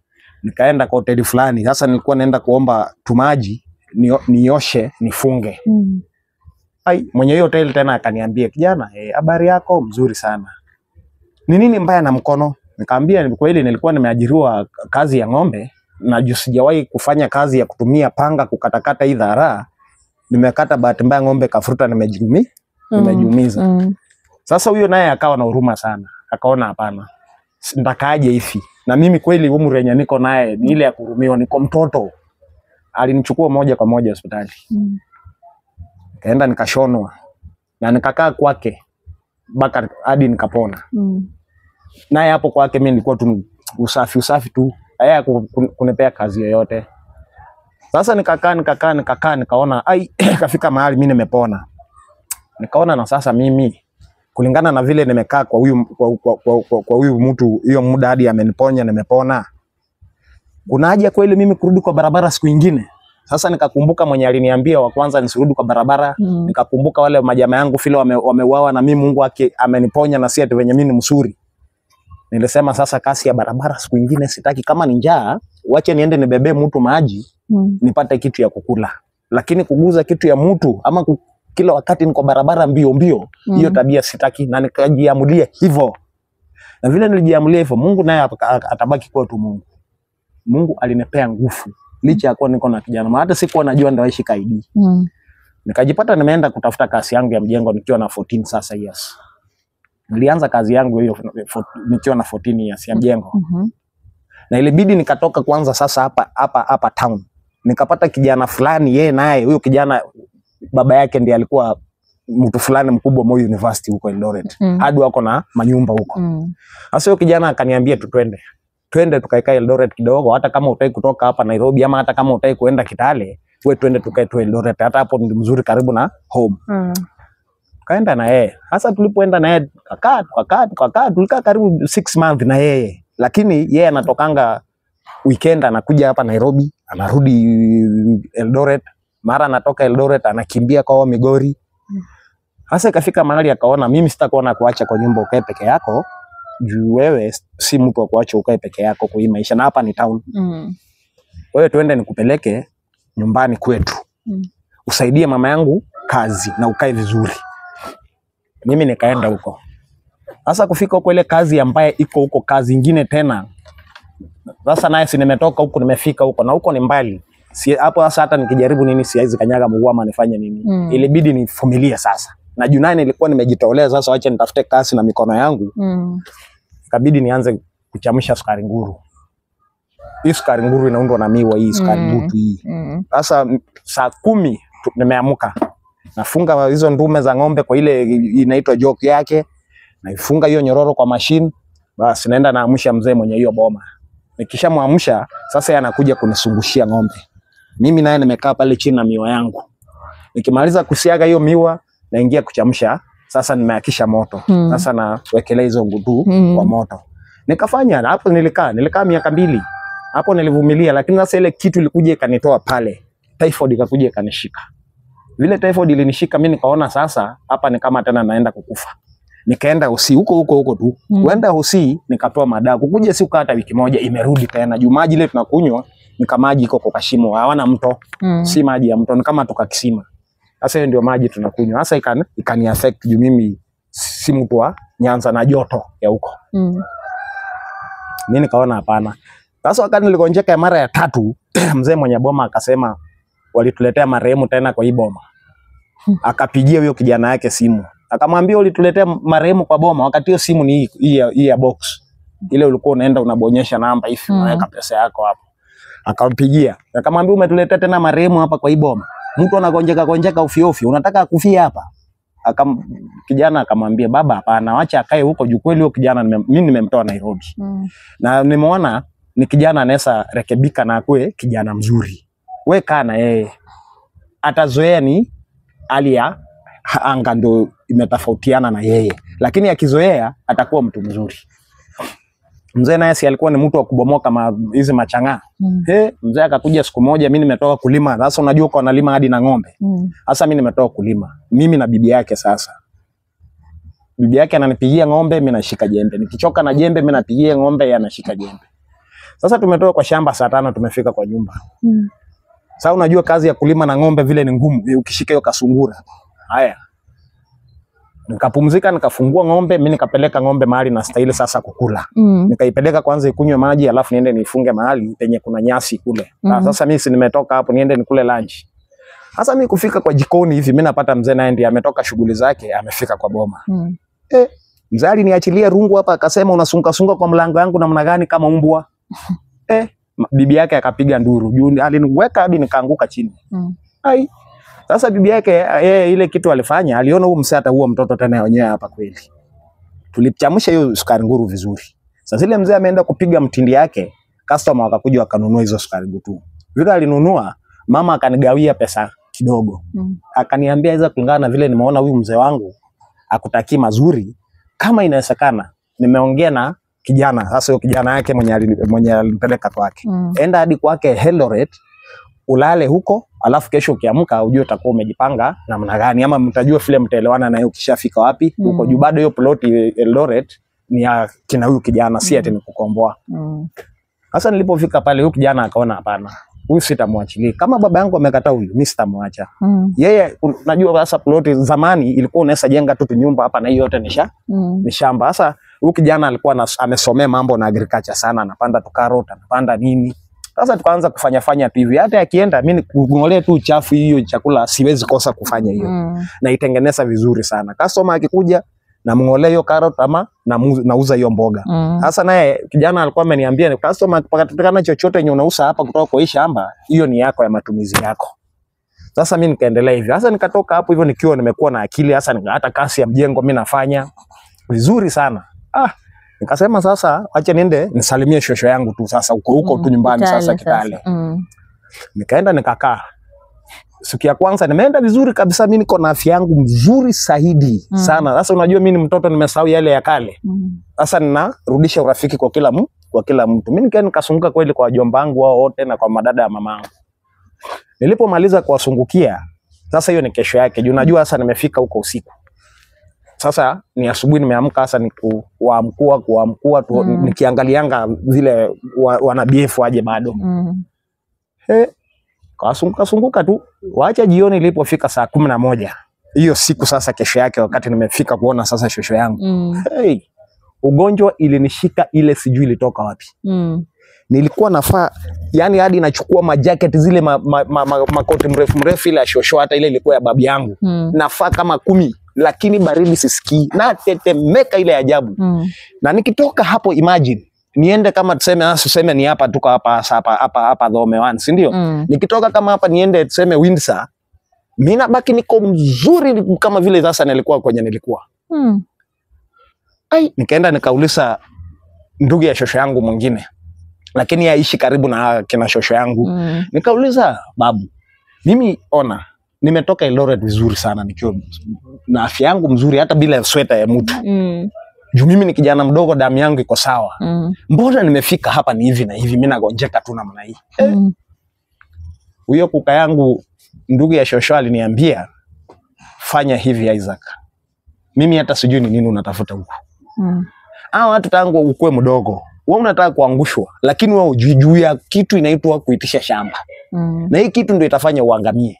Nikaenda kwa hoteli fulani. Sasa nilikuwa naenda kuomba tumaji nioshe nifunge. Mwenye hiyo hoteli tena akaniambia, "Kijana, habari yako mzuri sana. Ni nini mbaya na mkono?" Nikamwambia kweli nilikuwa nimeajiriwa kazi ya ng'ombe na sijawahi kufanya kazi ya kutumia panga kukatakata hii dhara. Nimekata bahati mbaya ng'ombe kafuruta, nimejiumiza. Sasa huyo naye akawa na huruma sana. Akaona hapana, ndakaje hivi. Na mimi kweli umri yenye niko naye ni ile ya kuhurumiwa, niko mtoto. Alinichukua moja kwa moja hospitali. Kaenda nikashonwa. Na nikakaa kwake mpaka hadi nikapona. Naye hapo kwake mimi nilikuwa tu usafi tu. Haya kunipea kazi yoyote. Sasa nikakaa nikaona kafika mahali mimi nimepona. Nikaona na sasa mimi kulingana na vile nimekaa kwa huyu mtu hiyo muda hadi ameniponya nimepona. Kuna haja kweli mimi kurudi kwa barabara siku nyingine? Sasa nikakumbuka mwenye aliniambia wa kwanza nisirudi kwa barabara. Nikakumbuka wale majamaa yangu vile wameuawa na mimi Mungu ameniponya na si ati venye mimi ni msuri. Nilisema sasa kasi ya barabara siku nyingine sitaki, kama ni njaa wache niende nibebe mtu maji nipate kitu ya kukula. Lakini kuguza kitu ya mtu ama kila wakati niko barabara mbio mbio, hiyo tabia sitaki, na nikajiamulia hivyo. Na vile nilijiamulia hivyo, Mungu naye atabaki kwa tu Mungu. Mungu alinipea nguvu licha ya kuwa niko na kijana, hata sikuwa najua ndio aishi ID. Nikajipata nimeenda kutafuta kazi yangu ya mjengo nikiwa na 14 sasa years. Nilianza kazi yangu hiyo nikiwa na 14 years ya mjengo. Na ilibidi nikatoka kwanza sasa hapa town. Nikapata kijana fulani, yeye naye huyo kijana baba yake ndiye alikuwa mtu fulani mkubwa Moi University huko Eldoret. Hadi wako na manyumba huko. Sasa huyo kijana akaniambia twende tukae Eldoret kidogo, hata kama utaki kutoka hapa Nairobi ama hata kama utaki kuenda Kitale, wewe twende tukae tu Eldoret, hata hapo ni mzuri karibu na home. Kaenda na yeye. Sasa tulipoenda na yeye tukakaa tulikaa karibu 6 months na yeye. Lakini yeye anatokanga weekend anakuja hapa Nairobi, anarudi Eldoret, mara anatoka Eldoret anakimbia kwa Migori. Sasa ikafika mahali akaona mimi sitakuona kuacha kwa nyumba ukae peke yako, juu wewe si mtu wa kuacha ukae peke yako kwa hii maisha, na hapa ni town. Wewe tuende nikupeleke nyumbani kwetu. Usaidie mama yangu kazi na ukae vizuri. Mimi nikaenda huko. Sasa kufika huko ile kazi ambaye iko huko kazi nyingine tena. Sasa naye si nimetoka huko nimefika huko na huko ni mbali. Si hapo sasa hata nikijaribu nini siwezi kanyaga mguu ama nifanye nini. Ilibidi nivumilie sasa. Na junani nilikuwa nimejitolea sasa acha nitafute kazi na mikono yangu. Ikabidi nianze kuchemsha sukari nguru. Hii sukari nguru inaundwa na miwa hii sukari butu hii. Sasa saa 10 nimeamka. Nafunga hizo ndume za ng'ombe kwa ile inaitwa joke yake. Naifunga hiyo nyororo kwa machine. Basi naenda naamsha mzee mwenye hiyo boma. Nikishamwamsha sasa yeye anakuja kunisungushia ng'ombe. Mimi naye nimekaa pale chini na miwa yangu. Nikimaliza kusiaga hiyo miwa naingia kuchemsha. Sasa nimeakisha moto. Sasa nawekelea hizo ngudu kwa moto. Nikafanya na hapo nilikaa miaka 2. Hapo nilivumilia, lakini sasa ile kitu ilikuja ikanitoa pale. Typhoid ikakuja ikanishika. Vile typhoid ilinishika mimi nikaona sasa hapa ni kama tena naenda kukufa. Nikaenda hosi huko tu. Kwenda hosi nikatoa madawa. Kukuja siku hata wiki moja imerudi tena. Juu maji ile tunakunywa ni kama maji iko kwa kashimo. Hawana mto. Si maji ya mto, ni kama toka kisima. Sasa hiyo ndio maji tunakunywa. Sasa ikani affect juu mimi si mtu wa Nyanza na joto ya huko. Mimi nikaona hapana. Sasa wakati nilikonjeka mara ya 3, mzee mwenye boma akasema walituletea marehemu tena kwa hii boma. Akapigia huyo kijana yake simu. Akamwambia ulituletea marehemu kwa boma, wakati hiyo simu ni hii ya box. Ile ulikuwa unaenda unabonyesha namba hivi unaweka pesa yako hapo. Akampigia. Akamwambia umetuletea tena marehemu hapa kwa hii boma. Mtu anagonjeka ofio, unataka akufie hapa? Kijana akamwambia baba hapana, acha akae huko juu kweli huyo kijana mimi nimemtoa Nairobi. Na nimeona ni kijana anaweza rekebika na akue kijana mzuri. Wewe kaa na yeye. Atazoea ni hali ya anga ndo imetofautiana na yeye. Lakini akizoea atakuwa mtu mzuri. Mzee naye si alikuwa ni mtu wa kubomoka hizi machanga. Mzee akakuja siku moja mimi nimetoka kulima. Sasa unajua kwa analima hadi na ng'ombe. Sasa mimi nimetoka kulima. Mimi na bibi yake sasa. Bibi yake ananipigia ng'ombe, mimi nashika jembe. Nikichoka na jembe mimi napigia ng'ombe, yeye anashika jembe. Sasa tumetoka kwa shamba saa 5 tumefika kwa nyumba. Sasa unajua kazi ya kulima na ng'ombe vile ni ngumu. Ukishika hiyo kasungura. Haya. Nikapumzika nikafungua ng'ombe, mimi nikapeleka ng'ombe mahali na stahili sasa kukula. Nikaipeleka kwanza ikunywe maji alafu niende nifunge mahali penye kuna nyasi kule. Sasa mimi si nimetoka hapo niende nikule lunch. Sasa mimi kufika kwa jikoni hivi mimi napata mzee naye ndiye ametoka shughuli zake amefika kwa boma. Mzee aliniachilia rungu hapa akasema unasunga kwa mlango yangu namna gani kama mbwa. Bibi yake akapiga nduru. Juu aliniweka hadi nikaanguka chini. Ai. Sasa bibi yake ile kitu alifanya, aliona huyu msata huo mtoto tena wenyewe hapa kweli. Tulichamsha hiyo sukari nguru vizuri. Sasa ile mzee ameenda kupiga mtindi yake, customer wakakuja wakanunua hizo sukari nguru. Yule alinunua, mama akanigawia pesa kidogo. Akaniambia hizo kulingana na vile nimeona huyu mzee wangu akutaki mazuri, kama inawezekana nimeongea na kijana, sasa huyo kijana yake mwenye alipeleka kwake. Enda hadi kwake Eldoret, ulale huko, alafu kesho ukiamka ujue utakuwa umejipanga namna gani, ama mtajua vile mtaelewana na yeye ukishafika wapi huko juu. Bado hiyo plot Eldoret ni ya kina huyu kijana, si ati ni kukomboa. Sasa nilipofika pale, huyu kijana akaona hapana, huyu sitamwachilia. Kama baba yangu amekataa huyu, mimi sitamwacha. Yeye unajua sasa plot zamani ilikuwa unaweza jenga tu nyumba hapa na hiyo yote ni shamba. Sasa huyu kijana alikuwa amesomea mambo na agriculture sana, anapanda tu carrot, anapanda nini. Sasa tukaanza kufanya tu hivi. Hata akienda mimi kungolea tu uchafu, hiyo chakula siwezi kosa kufanya hiyo. Na itengeneza vizuri sana. Customer akikuja na mngolea hiyo carrot ama nauza hiyo mboga. Sasa naye kijana alikuwa ameniambia ni customer akipatikana chochote yenye unauza hapa kutoka kwa hii shamba, hiyo ni yako, ya matumizi yako. Sasa mimi nikaendelea hivi. Sasa nikatoka hapo hivyo nikiwa nimekuwa na akili, hasa hata kasi ya mjengo mimi nafanya vizuri sana. Nikasema sasa acha niende nisalimie shosho yangu tu sasa huko tu nyumbani sasa Kitale. Nikaenda nikakaa. Siku ya kwanza nimeenda vizuri kabisa, mimi niko na afya yangu mzuri zaidi sana. Sasa unajua mimi ni mtoto, nimesahau yale ya kale. Sasa ninarudisha urafiki kwa kila mtu. Mimi nikaenda nikasunguka kweli kwa wajomba wangu wao wote na kwa madada ya mamangu. Nilipomaliza kuwasungukia, sasa hiyo ni kesho yake. Juu unajua sasa nimefika huko usiku. Sasa ni asubuhi nimeamka, sasa ni kuamkua nikiangalianga vile wana BF waje bado. Kasunguka tu. Waacha jioni ilipofika saa 11. Hiyo siku sasa kesho yake wakati nimefika kuona sasa shosho yangu. Ugonjwa ilinishika, ile sijui ilitoka wapi. Nilikuwa nafaa yani hadi nachukua majacket zile makoti mrefu ile ya shosho, hata ile ilikuwa ya babu yangu. Nafaa kama 10, lakini baridi sisikii, na tetemeka ile ajabu. Na nikitoka hapo, imagine niende kama tuseme ni hapa tuko hapa Dhome 1, si ndio? Nikitoka kama hapa niende tuseme Windsor, mimi nabaki niko mzuri kama vile sasa nilikuwa kwenye nilikuwa. Nikaenda nikauliza ndugu ya shosho yangu mwingine, lakini yaishi karibu na kina shosho yangu. Nikauliza, babu, mimi ona nimetoka Eldoret vizuri sana nikiwa na afya yangu mzuri hata bila sweta ya mtu. Juu mimi ni kijana mdogo, damu yangu iko sawa. Mbona nimefika hapa ni hivi na hivi, mimi nagonjeka tu namna hii. Huyo kuka yangu ndugu ya shosho aliniambia, fanya hivi Isaac, mimi hata sijui ni nini unatafuta huko. Watu tangu ukue mdogo, wewe unataka kuangushwa, lakini wewe hujui ya kitu inaitwa kuitisha shamba. Na hii kitu ndio itafanya uangamie.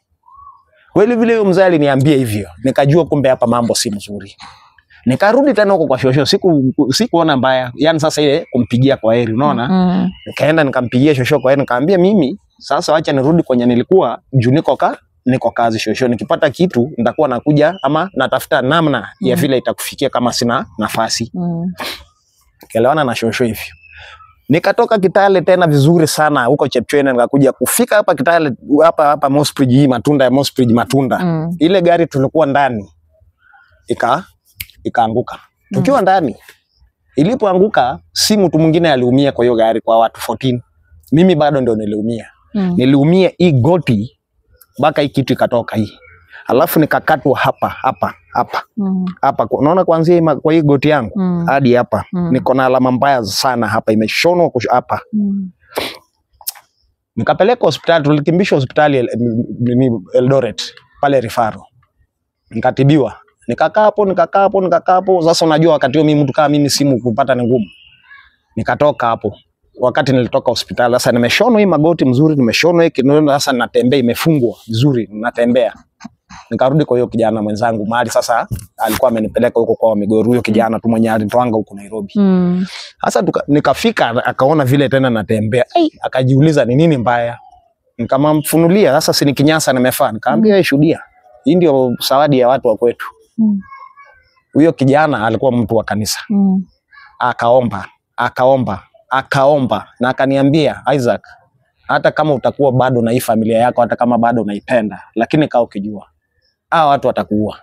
Kweli vile huyo mzee aliniambia hivyo, nikajua kumbe hapa mambo si mzuri. Nikarudi tena huko kwa shosho, sikuona mbaya. Yaani sasa ile kumpigia kwa heri, unaona? Nikaenda nikampigia shosho kwa heri, nikamwambia mimi sasa acha nirudi kwenye nilikuwa, juu niko kazi shosho. Nikipata kitu nitakuwa nakuja ama natafuta namna ya vile itakufikia kama sina nafasi. Kelewana na shosho hivyo. Nikatoka Kitale tena vizuri sana huko Chepchoina, nikakuja kufika hapa Kitale hapa Mossbridge, hii matunda ya Mossbridge matunda. Ile gari tulikuwa ndani ikaanguka. Tukiwa ndani, ilipoanguka si mtu mwingine aliumia kwa hiyo gari, kwa watu 14. Mimi bado ndio niliumia. Niliumia hii goti mpaka hii kitu ikatoka hii. Alafu nikakatwa hapa. Unaona kuanzia kwa hii goti yangu hadi hapa. Niko na alama mbaya sana hapa, imeshonwa hapa. Nikapeleka hospitali, tulikimbishwa hospitali Eldoret pale Rifaro. Nikatibiwa. Nikakaa hapo. Sasa unajua wakati huo mimi mtu kama mimi simu kupata ni ngumu. Nikatoka hapo. Wakati nilitoka hospitali sasa nimeshonwa hii magoti mzuri, nimeshonwa hii kinono, sasa natembea imefungwa vizuri, natembea. Nikarudi kwa hiyo kijana mwenzangu mahali sasa alikuwa amenipeleka huko kwa Migori, huyo kijana tu mwenye alitoanga huko Nairobi. Sasa nikafika akaona vile tena natembea. Akajiuliza ni nini mbaya. Nikamamfunulia sasa si ni kinyasa nimefaa. Nikamwambia shuhudia. Hii ndio zawadi ya watu wa kwetu. Huyo kijana alikuwa mtu wa kanisa. Akaomba na akaniambia, Isaac, hata kama utakuwa bado na hii familia yako, hata kama bado unaipenda, lakini kaa ukijua watu watakuua.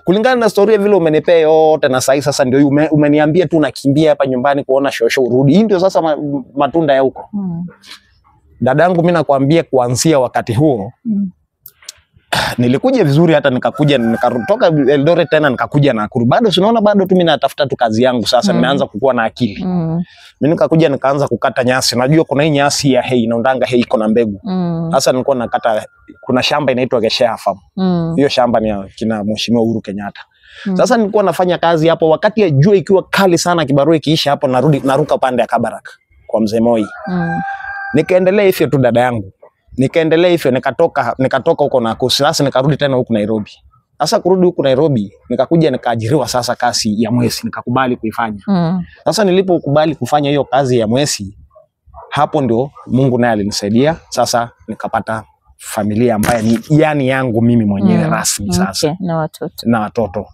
Kulingana na historia vile umenipea yote, na sasa ndio umeniambia tu nakimbia hapa nyumbani kuona shosho urudi. Hii ndio sasa matunda ya huko. Dadangu, mimi nakwambia kuanzia wakati huo nilikuja vizuri, hata nikakuja nikatoka Eldoret tena nikakuja Nakuru. Bado unaona, bado tu mimi natafuta tu kazi yangu sasa. Nimeanza kukua na akili. Mimi nikakuja nikaanza kukata nyasi. Najua kuna hii nyasi ya hay, inaondanga hay iko na mbegu. Sasa nilikuwa nakata, kuna shamba inaitwa Geshea Farm. Hiyo shamba ni kina Mheshimiwa Uhuru Kenyatta. Sasa nilikuwa nafanya kazi hapo, wakati ya jua ikiwa kali sana, kibarua ikiisha hapo naruka pande ya Kabarak kwa Mzee Moi. Nikaendelea hivyo tu dada yangu. Nikaendelea hivyo, nikatoka huko Nakuru. Sasa nikarudi tena huko Nairobi. Sasa kurudi huko Nairobi, nikakuja nikaajiriwa sasa kazi ya mwezi, nikakubali kuifanya. Sasa nilipokubali kufanya hiyo kazi ya mwezi, hapo ndio Mungu naye alinisaidia. Sasa nikapata familia ambaye ni yani yangu mimi mwenyewe rasmi sasa. Okay. Na watoto.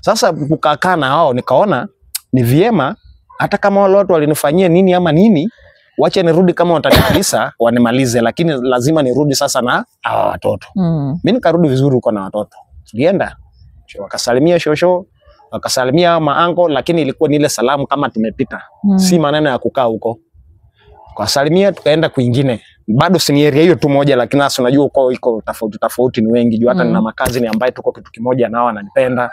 Sasa kukaa na hao nikaona ni vyema, hata kama wale watu walinifanyia nini ama nini, wacha nirudi, kama watanimaliza wanimalize, lakini lazima nirudi sasa na hawa watoto. Mimi nikarudi vizuri huko na watoto. Tulienda wakasalimia shosho, wakasalimia maango, lakini ilikuwa ni ile salamu kama tumepita. Si maneno ya kukaa huko. Kwa salimia tukaenda kwingine. Bado si area hiyo tu moja, lakini sasa unajua uko iko tofauti ni wengi. Juu hata nina makazi ni ambaye tuko kitu kimoja nao wananipenda.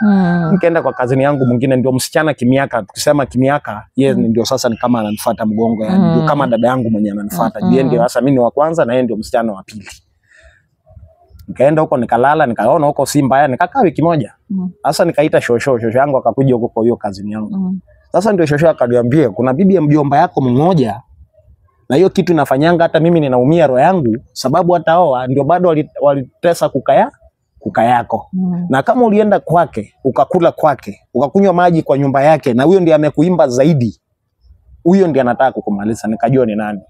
Nikaenda kwa kazini yangu mwingine, ndio msichana kimiaka, tukisema kimiaka, yeye ndio sasa ni kama ananifuata mgongo, yani ndio kama dada yangu mwenye ananifuata. Yeye ndio sasa mimi ni wa kwanza na yeye ndio msichana wa pili. Nikaenda huko nikalala, nikaona huko si mbaya, nikakaa wiki moja. Sasa nikaita shosho yangu akakuja huko kwa hiyo kazini yangu. Sasa ndio shosho akaniambia kuna bibi ya mjomba yako mmoja, na hiyo kitu nafanyanga hata mimi ninaumia roho yangu, sababu hata hao ndio bado walitesa kuka yako. Na kama ulienda kwake, ukakula kwake, ukakunywa maji kwa nyumba yake, na huyo ndiye amekuimba zaidi, huyo ndiye anataka kukumaliza. Nikajua ni nani.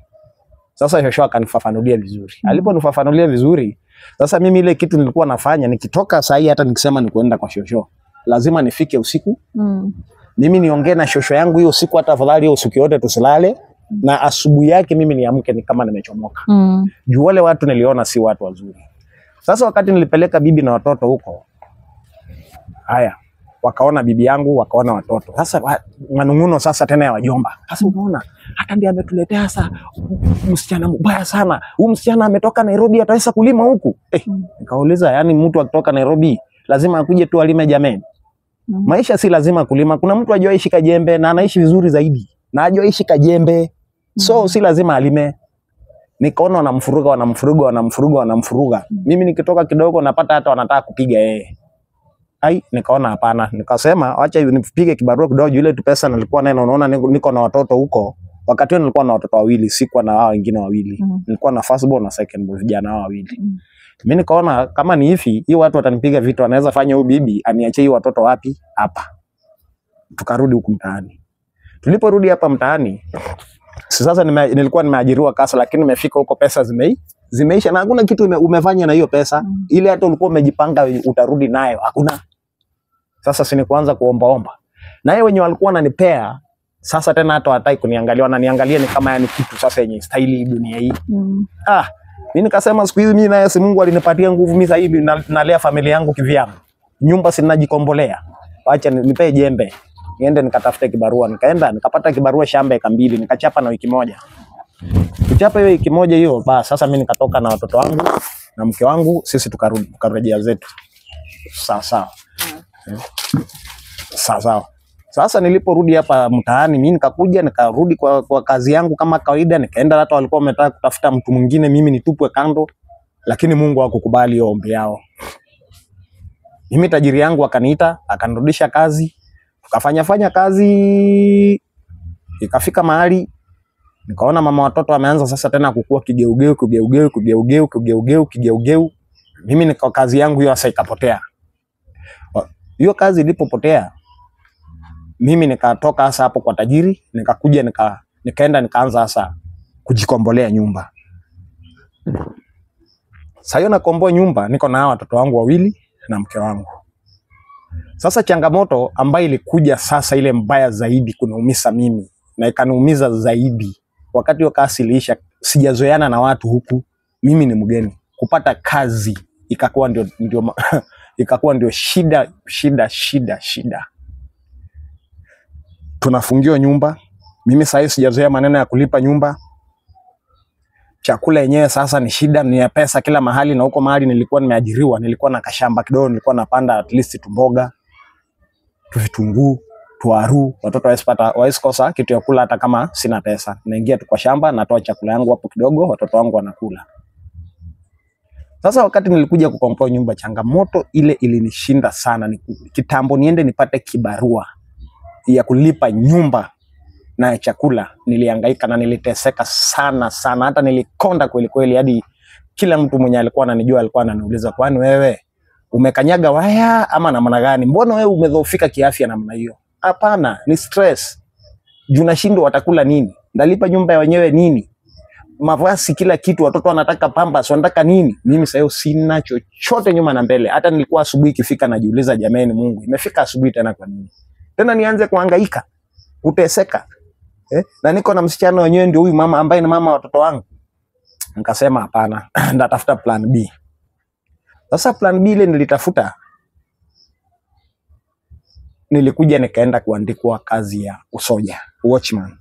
Sasa shosho akanifafanulia vizuri. Aliponifafanulia vizuri, sasa mimi ile kitu nilikuwa nafanya, nikitoka saa hii hata nikisema ni kuenda kwa shosho, lazima nifike usiku. Mimi niongee na shosho yangu hiyo usiku, hata afadhali hiyo usiku yote tusilale, na asubuhi yake mimi niamke ni kama nimechomoka. Juu wale watu niliona si watu wazuri. Sasa wakati nilipeleka bibi na watoto huko, haya, wakaona bibi yangu, wakaona watoto. Sasa manunguno sasa tena ya wajomba. Sasa unaona, hata ndiye ametuletea sasa msichana mbaya sana. Huyu msichana ametoka Nairobi, ataweza kulima huku? Nikauliza, yani mtu akitoka Nairobi lazima akuje tu alime jameni? Maisha si lazima kulima. Kuna mtu ajoishi kajembe na anaishi vizuri zaidi. Na ajoishi kajembe. So si lazima alime. Nikaona wanamfuruga. Mimi nikitoka kidogo napata hata wanataka kupiga yeye. Nikaona hapana. Nikasema acha nipige kibarua kidogo, ile tu pesa nilikuwa nayo. Unaona niko na watoto huko. Wakati huo nilikuwa na watoto wawili, sikuwa na wao wengine wawili. Nilikuwa na first born na second born, vijana wao wawili. Mimi nikaona kama ni hivi, hiyo watu watanipiga vitu, anaweza fanya huyu bibi aniachie hiyo watoto wapi? Hapa. Tukarudi huku mtaani. Tuliporudi hapa mtaani, sasa nilikuwa nimeajiriwa kasa, lakini nimefika huko pesa zimeisha na hakuna kitu umefanya na hiyo pesa. Ile hata ulikuwa umejipanga utarudi nayo, hakuna. Sasa si ni kuanza kuomba. Na yeye wenyewe walikuwa wananipea, sasa tena hata hataki kuniangalia, wananiangalia ni kama yani kitu sasa yenye style dunia hii. Mimi nikasema siku hizi mimi na si Mungu alinipatia nguvu, mimi sasa hivi nalea familia yangu kivyangu. Nyumba sinajikombolea. Acha nipe jembe. Niende nikatafute kibarua. Nikaenda nikapata kibarua shamba eka 2, nikachapa na wiki moja. Kuchapa hiyo wiki moja hiyo, basi sasa mimi nikatoka na watoto wangu na mke wangu, sisi tukarejea zetu. Sawa. Sasa niliporudi hapa mtaani, mimi nikarudi kwa kazi yangu kama kawaida. Nikaenda, hata walikuwa wametaka kutafuta mtu mwingine mimi nitupwe kando, lakini Mungu hakukubali hiyo ombi yao. Mimi tajiri yangu akaniita, akanirudisha kazi. Tukafanya kazi, ikafika mahali nikaona mama watoto ameanza sasa tena kukua kigeugeu. Mimi nika kazi yangu hiyo sasa ikapotea. Hiyo kazi ilipopotea, mimi nikatoka sasa hapo kwa tajiri, nikakuja nikaenda nikaanza sasa kujikombolea nyumba. Sasa hiyo nakomboa nyumba, niko na watoto wangu wawili na mke wangu. Sasa changamoto ambayo ilikuja sasa, ile mbaya zaidi kunaumiza mimi na ikaniumiza zaidi, wakati hiyo kazi iliisha, sijazoeana na watu huku, mimi ni mgeni. Kupata kazi ikakuwa ndio shida. Tunafungiwa nyumba. Mimi sasa sijazoea maneno ya kulipa nyumba. chakula yenyewe sasa ni shida, ni ya pesa kila mahali, na huko mahali nilikuwa nimeajiriwa, nilikuwa na kashamba kidogo, nilikuwa napanda at least tumboga, vitunguu, tuaru, watoto waisikosa kitu ya kula hata kama sina pesa. Naingia tu kwa shamba, natoa chakula yangu hapo kidogo, watoto wangu wanakula. Sasa wakati nilikuja kukomboa nyumba, changamoto ile ilinishinda sana. Kitambo niende nipate kibarua ya kulipa nyumba na chakula, nilihangaika na niliteseka sana sana, hata nilikonda kweli kweli, hadi kila mtu mwenye alikuwa ananijua alikuwa ananiuliza, kwani wewe umekanyaga waya ama namna gani? Mbona wewe umedhoofika kiafya namna hiyo? Hapana, ni stress. Juu nashindwa watakula nini? Ndalipa nyumba ya wenyewe nini? Mavazi, kila kitu, watoto wanataka pampers, wanataka nini? Mimi sasa sina chochote nyuma na mbele. Hata nilikuwa asubuhi ikifika najiuliza, jamani Mungu, imefika asubuhi tena kwa nini? Tena nianze kuhangaika, kuteseka. Na niko na msichana wenyewe ndio huyu mama ambaye ni mama watoto wangu. Nikasema hapana, ndatafuta plan B. Sasa plan B ile nilitafuta, nilikuja nikaenda kuandikwa kazi ya usoja, watchman.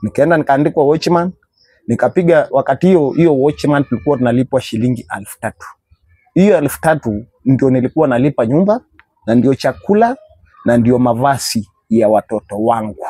Nikaenda nikaandikwa watchman, nikapiga wakati hiyo watchman tulikuwa tunalipwa shilingi 3,000. Hiyo 3,000 ndio nilikuwa nalipa nyumba na ndio chakula na ndio mavazi ya watoto wangu.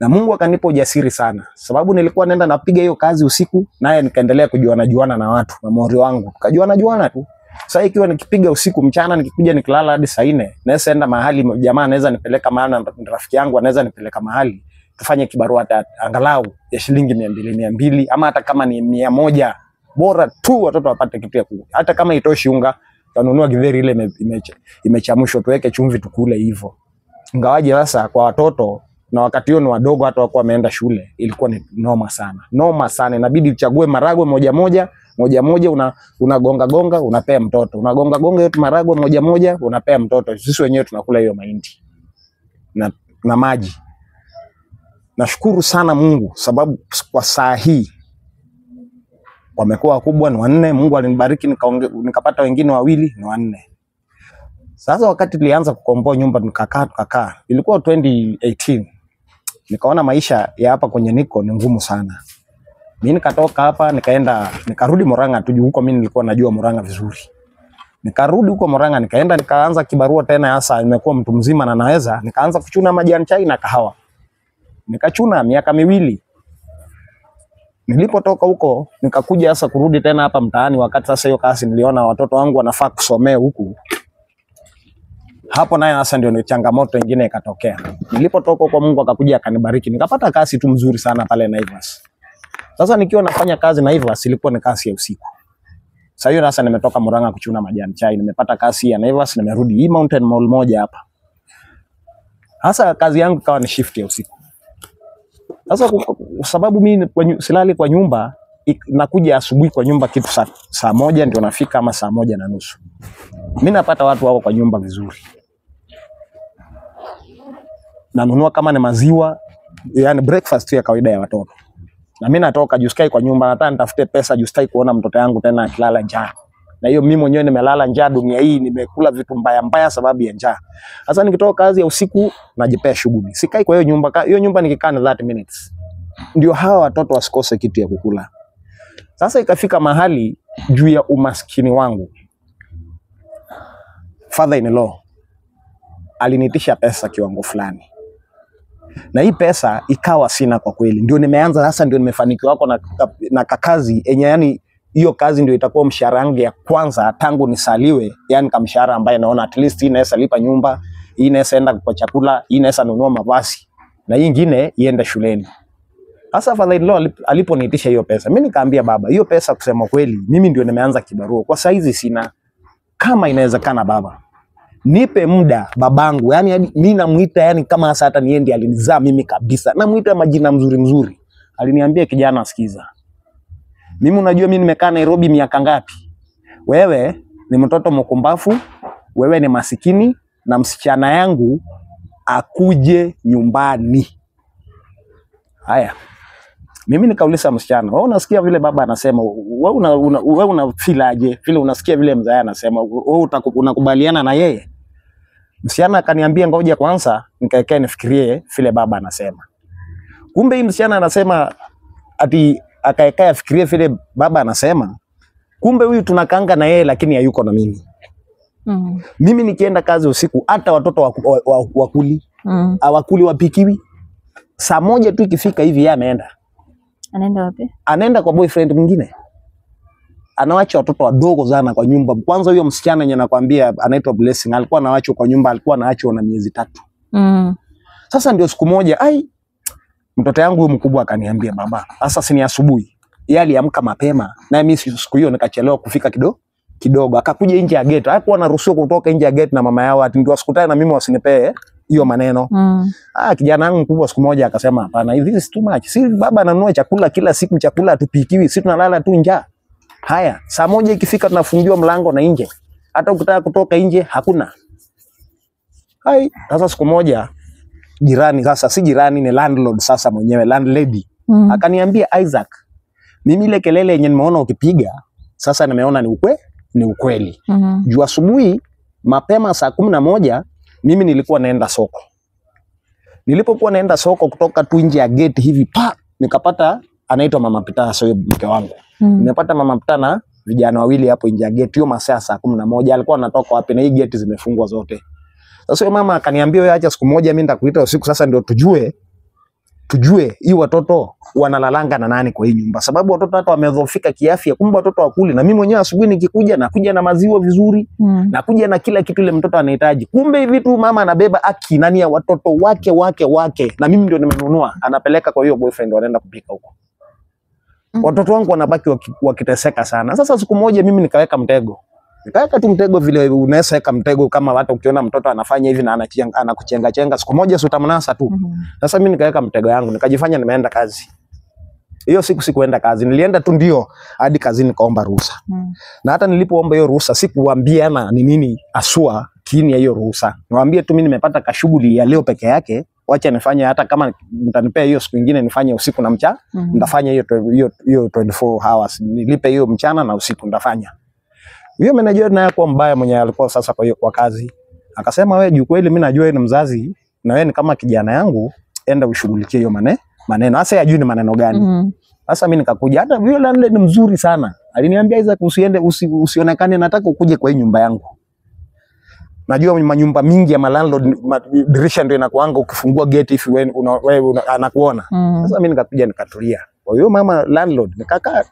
Na Mungu akanipa ujasiri sana, sababu nilikuwa naenda napiga hiyo kazi usiku, naye nikaendelea kujuana na watu na mori wangu, tukajuana tu. Sasa ikiwa nikipiga usiku, mchana nikikuja nikilala hadi saa 4, naweza enda mahali, jamaa anaweza nipeleka mahali, rafiki yangu anaweza nipeleka mahali tufanye kibarua hata angalau ya shilingi 200 ama hata kama ni 100, bora tu watoto wapate kitu ya kula. Hata kama itoshi unga, tununua githeri ile imechamshwa, tuweke chumvi tukule hivyo. Ingawaje sasa kwa watoto, na wakati huo ni wadogo, hata wako wameenda shule, ilikuwa ni noma sana. Noma sana, inabidi uchague maragwe moja moja, unagonga unapea mtoto. Unagonga yote maragwe moja moja, unapea mtoto. Sisi wenyewe tunakula hiyo mahindi na maji. Nashukuru sana Mungu, sababu kwa saa hii wamekuwa wakubwa, ni 4. Mungu alinibariki nikapata wengine 2, ni 4. Sasa wakati nilianza kukomboa nyumba, tukakaa. Ilikuwa 2018. Nikaona maisha ya hapa kwenye niko ni ngumu sana. Mimi nikatoka hapa nikarudi Murang'a tu, huko mimi nilikuwa najua Murang'a vizuri. Nikarudi huko Murang'a, nikaanza kibarua tena. Hasa nimekuwa mtu mzima na naweza, nikaanza kuchuna majani chai na kahawa. Nikachuna miaka 2. Nilipotoka huko nikakuja sasa kurudi tena hapa mtaani. Wakati sasa hiyo kazi niliona watoto wangu wanafaa kusomea huku, hapo naye sasa ndio ni changamoto nyingine ikatokea. Nilipotoka huko Mungu akakuja akanibariki, nikapata kazi tu mzuri sana pale Naivas. Sasa nikiwa nafanya kazi Naivas, ilikuwa ni kazi ya usiku. Sasa hiyo sasa nimetoka Murang'a kuchuna majani chai, nimepata kazi ya Naivas, nimerudi hii Mountain Mall moja hapa. Sasa kazi yangu kawa ni shift ya usiku. Sasa sababu mimi silali kwa nyumba, nakuja asubuhi kwa nyumba kitu saa 1 ndio nafika, ama saa 1:30. Mimi napata watu wako kwa nyumba vizuri. Nanunua kama ni maziwa, yani breakfast ya kawaida ya watoto. Na mimi natoka juskai kwa nyumba, nataka nitafute pesa juskai kuona mtoto yangu tena akilala njaa. Na hiyo mimi mwenyewe nimelala njaa dunia hii, nimekula vitu mbaya sababu ya njaa. Sasa nikitoka kazi ya usiku najipea shughuli. Sikai kwa hiyo nyumba. Hiyo nyumba nikikaa na 30 minutes, ndio hawa watoto wasikose kitu ya kukula. Sasa ikafika mahali juu ya umaskini wangu, father in law alinitisha pesa kiwango fulani. Na hii pesa ikawa sina kwa kweli. Ndio nimeanza sasa, ndio nimefanikiwa wako na kazi yenye, yani hiyo kazi ndio itakuwa mshahara wangu ya kwanza tangu nisaliwe, yani kama mshahara ambaye naona at least hii inaweza lipa nyumba, hii inaweza enda kwa chakula, hii inaweza nunua mavazi, na hii nyingine iende shuleni. Sasa father-in-law aliponiitisha hiyo pesa, mimi nikaambia baba, hiyo pesa kusema kweli mimi ndio nimeanza kibarua, kwa saizi sina. Kama inawezekana baba, nipe muda babangu, yani mimi namuita, yani kama hasa hata niende alinizaa mimi kabisa, namuita majina mzuri. Aliniambia, kijana sikiza, mimi unajua mimi nimekaa Nairobi miaka ngapi? Wewe ni mtoto mkumbafu, wewe ni masikini, na msichana yangu akuje nyumbani. Haya, mimi nikauliza msichana, wewe unasikia vile baba anasema? Wewe una feel aje? Vile unasikia vile mzee anasema, wewe unakubaliana na yeye? Msichana akaniambia ngoja kwanza nikaekea nifikirie vile baba anasema. Kumbe hii msichana anasema ati akaekea afikirie vile baba anasema, kumbe huyu tunakanga na yeye lakini hayuko na mimi. Mimi nikienda kazi usiku hata watoto wakuli hawakuli wapikiwi. Saa moja tu ikifika hivi yeye ameenda. Anaenda wapi? Anaenda kwa boyfriend mwingine. Anawacha watoto wadogo sana kwa nyumba. Kwanza huyo msichana yenye nakwambia anaitwa Blessing alikuwa anaachwa kwa nyumba, alikuwa anaachwa na miezi 3. Sasa ndio siku moja mtoto yangu huyo mkubwa akaniambia, baba, sasa si ni asubuhi. Yeye aliamka mapema na mimi siku hiyo nikachelewa kufika kidogo. Akakuja nje ya gate. Hakuwa anaruhusiwa kutoka nje ya gate na mama yao, ati ndio asikutane na mimi wasinipee hiyo maneno. Kijana wangu mkubwa siku moja akasema, hapana, this is too much. Si baba ananunua chakula kila siku, chakula tupikiwi, sisi tunalala tu njaa. Haya, saa moja ikifika tunafungiwa mlango na nje. Hata ukitaka kutoka nje hakuna. Sasa siku moja jirani, sasa si jirani ni landlord sasa mwenyewe, landlady. Akaniambia, Isaac, mimi ile kelele yenye nimeona ukipiga, sasa nimeona ni ukweli. Juu asubuhi mapema saa 11 mimi nilikuwa naenda soko. Nilipokuwa naenda soko kutoka tu nje ya gate hivi nikapata anaitwa Mama Pita, sio mke wangu. Nimepata Mama Pita na vijana wawili hapo nje ya gate. Hiyo masaa saa 11 alikuwa anatoka wapi na hii gate zimefungwa zote. Sasa huyo mama akaniambia, wewe acha siku moja mimi nitakuita usiku sasa ndio tujue hii watoto wanalalanga na nani kwa hii nyumba. Sababu watoto hata wamedhoofika kiafya, kumbe watoto wakuli. Na mimi mwenyewe asubuhi nikikuja nakuja na maziwa vizuri, nakuja na kila kitu ile mtoto anahitaji. Kumbe hivi tu mama anabeba nani ya watoto wake na mimi ndio nimenunua, anapeleka kwa hiyo boyfriend, wanaenda kupika huko. Watoto wangu wanabaki wakiteseka sana. Sasa siku moja mimi nikaweka mtego. Nikaweka tu mtego vile unaweza weka mtego kama hata ukiona mtoto anafanya hivi na anakuchenga, siku moja utamnasa tu. Sasa mimi nikaweka mtego yangu, nikajifanya nimeenda kazi. Hiyo siku sikuenda kazi, nilienda tu ndio hadi kazini nikaomba ruhusa. Na hata nilipoomba hiyo ruhusa sikuambiana ni nini asua kiini ya hiyo ruhusa. Niwaambie tu mimi nimepata kashughuli ya leo peke yake, wacha nifanye, hata kama mtanipea hiyo siku nyingine nifanye usiku na mchana, nitafanya hiyo 24 hours. Nilipe hiyo mchana na usiku nitafanya. Huyo manager naye kwa mbaya mwenye alikuwa sasa kwa kazi. Akasema, wewe juu kweli mimi najua wewe ni mzazi na wewe ni kama kijana yangu, enda ushughulikie hiyo maneno. Sasa yajui ni maneno gani. Sasa mimi nikakuja, hata yule landlord ni mzuri sana. Aliniambia, Isaac, usionekane, nataka ukuje kwa hii nyumba yangu. Najua manyumba mingi ya landlord dirisha ndio inakuanga ukifungua gate if wewe anakuona. Sasa mimi nikakuja nikatulia. Kwa hiyo mama landlord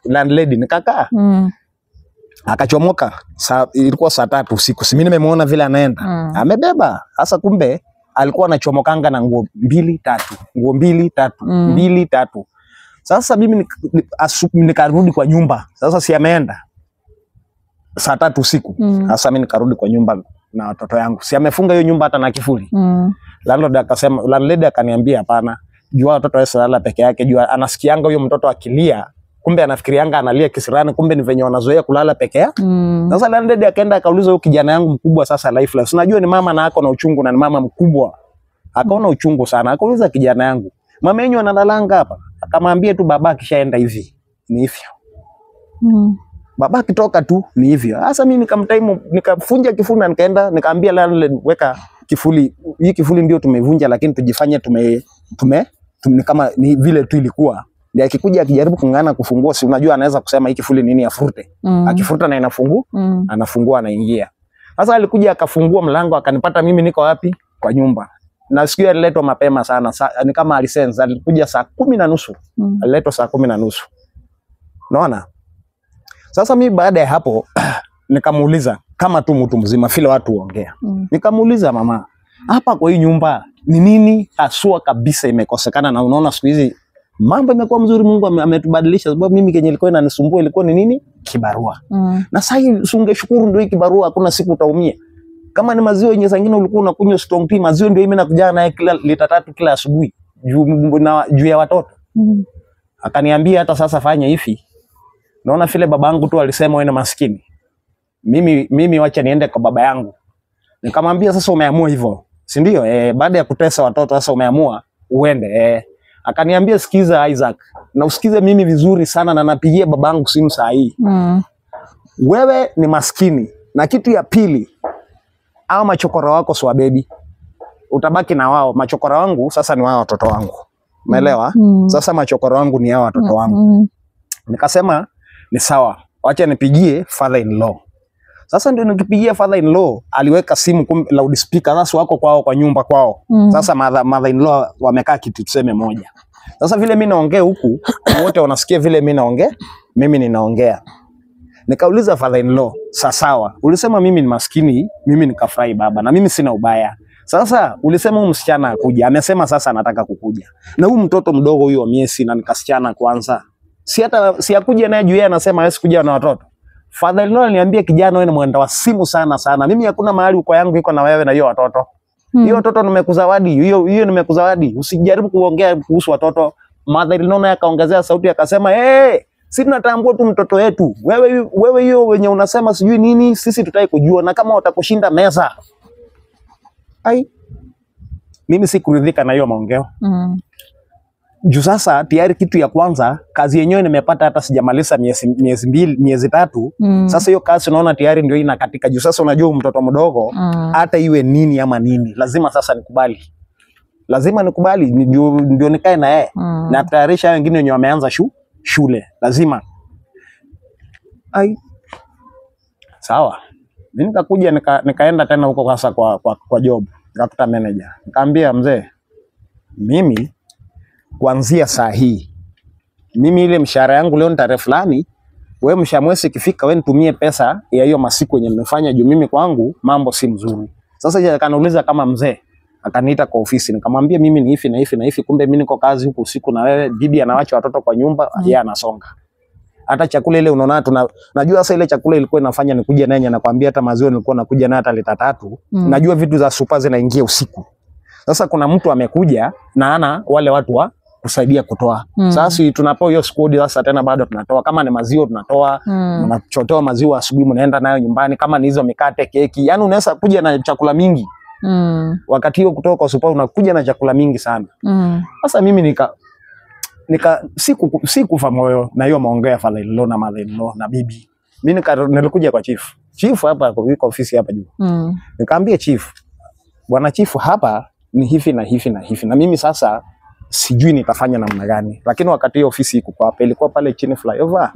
landlady nikakaa. Akachomoka, ilikuwa saa 3 usiku. Mimi nimemuona vile anaenda. Amebeba. Sasa kumbe alikuwa anachomokanga na nguo 2 3. Sasa mimi nikarudi kwa nyumba. Sasa si ameenda saa 3 usiku. Sasa mimi nikarudi kwa nyumba na watoto yangu. Si amefunga hiyo nyumba hata na kifuli. Landlady akaniambia, hapana, jua watoto wao lala peke yake, jua anasikianga huyo mtoto akilia. Kumbe anafikirianga analia kisirani, kumbe ni venye wanazoea kulala peke yao. Sasa landlady akaenda akauliza huyo kijana yangu mkubwa sasa lifeless. Unajua ni mama na ako na uchungu na ni mama mkubwa. Akaona uchungu sana. Akauliza kijana yangu, mama yenu analalanga hapa? Akamwambia tu baba akishaenda hivi ni hivyo. Baba akitoka tu ni hivyo. Sasa mimi nikamtaimu, nikafunja kifuli na nikaenda nikaambia landlady, weka kifuli. Hii kifuli ndio tumevunja lakini tujifanye kama ni vile tu ilikuwa. Ndio akikuja akijaribu kungana kufungua, si unajua anaweza kusema hii kifuli nini afurute. Akifuruta na anafungua anaingia. Sasa alikuja akafungua mlango akanipata mimi niko wapi? Kwa nyumba. Na siku aliletwa mapema sana. Ni kama alisense, alikuja saa 10:30. Aliletwa saa 10:30. Unaona? Sasa mimi baada ya hapo nikamuuliza kama tu mtu mzima vile watu huongea. Nikamuuliza, mama, hapa kwa hii nyumba ni nini asua kabisa imekosekana? Na unaona siku hizi mambo imekuwa mzuri, Mungu ametubadilisha. Sababu mimi kenye ilikuwa inanisumbua ilikuwa ni nini? Kibarua. Na sasa ungeshukuru ndio hii kibarua, hakuna siku utaumia. Kama ni maziwa yenye zingine ulikuwa unakunywa strong tea, maziwa ndio mimi nakuja naye kila lita 3 kila asubuhi juu ya watoto. Akaniambia, hata sasa fanya hivi. Naona vile babangu tu alisema wewe ni maskini. Mimi wacha niende kwa baba yangu. Nikamwambia, sasa umeamua hivyo, si ndio? Baada ya kutesa watoto sasa umeamua uende. Akaniambia, sikiza Isaac, na usikize mimi vizuri sana, na napigia babangu simu saa hii. Wewe ni maskini, na kitu ya pili, hao machokora wako swa baby, utabaki na wao. Machokora wangu sasa ni wao watoto wangu. Umeelewa? Sasa machokora wangu ni hao watoto wangu. Nikasema ni sawa, wacha nipigie father in law. Sasa ndio nikipigia father in law, aliweka simu loudspeaker, sasa wako kwao kwa nyumba kwao. Sasa mother in law wamekaa kitu tuseme moja. Sasa vile mimi naongea huku, wote wanasikia vile mimi naongea, mimi ninaongea. Nikauliza father in law, sawa, ulisema mimi ni maskini, mimi nikafurahi baba, na mimi sina ubaya. Sasa ulisema huyu msichana akuja, amesema sasa anataka kukuja. Na huyu mtoto mdogo huyo miezi na nikasichana kwanza. Si akuja naye juu yeye anasema hawezi kuja na watoto. Father in law aliniambia kijana, wewe ni mwenda wa simu sana. Mimi hakuna mahali uko yangu iko na wewe na hiyo watoto. Hiyo watoto nimekuzawadi, hiyo nimekuzawadi. Usijaribu kuongea kuhusu watoto. Mother in law naye akaongezea sauti akasema, sisi tunatambua tu mtoto wetu. Wewe hiyo wenye unasema sijui nini, sisi tutaki kujua, na kama watakushinda meza. Mimi sikuridhika na hiyo maongeo. Juu sasa tayari kitu ya kwanza kazi yenyewe nimepata hata sijamaliza miezi 3. Sasa hiyo kazi unaona tayari ndio inakatika. Juu sasa unajua mtoto mdogo hata iwe nini ama nini lazima sasa nikubali. Ndio nikae na yeye. Na tayarisha wengine wenye wameanza shule. Lazima. Sawa. Mimi nikakuja nikaenda tena huko sasa kwa job. Nikakuta manager. Nikamwambia mzee, mimi kuanzia saa hii, mimi ile mshahara yangu leo ni tarehe fulani, wewe mshamwezi ikifika wewe nitumie pesa ya hiyo masiku yenye nimefanya juu mimi kwangu mambo si mzuri. Sasa akaniuliza kama mzee, akaniita kwa ofisi, nikamwambia mimi ni hivi na hivi na hivi, kumbe mimi niko kazi huku usiku na wewe bibi anawacha watoto kwa nyumba, yeye anasonga. Hata chakula ile unaona najua sasa ile chakula ilikuwa inafanya nikuja naye, nakwambia hata maziwa nilikuwa nakuja naye hata lita 3. Najua vitu za super zinaingia usiku. Sasa kuna mtu amekuja na ana wale watu wa kusaidia kutoa. Sasa tunapoa hiyo squad sasa tena bado tunatoa. Kama ni maziwa tunatoa, tunachotoa maziwa asubuhi mnaenda nayo nyumbani, kama ni hizo mikate, keki. Yaani unaweza kuja na chakula mingi. Wakati hiyo kutoka kwa super unakuja na chakula mingi sana. Sasa mimi sikufa moyo na hiyo maongeo ya father in law na mother in law na bibi. Mimi nilikuja kwa chief. Chief hapa kwa ofisi hapa juu. Nikamwambia chief, bwana chief, hapa ni hivi na hivi na hivi. Na mimi sasa sijui nitafanya namna gani. Lakini wakati hiyo ofisi iko hapa, ilikuwa pale chini flyover.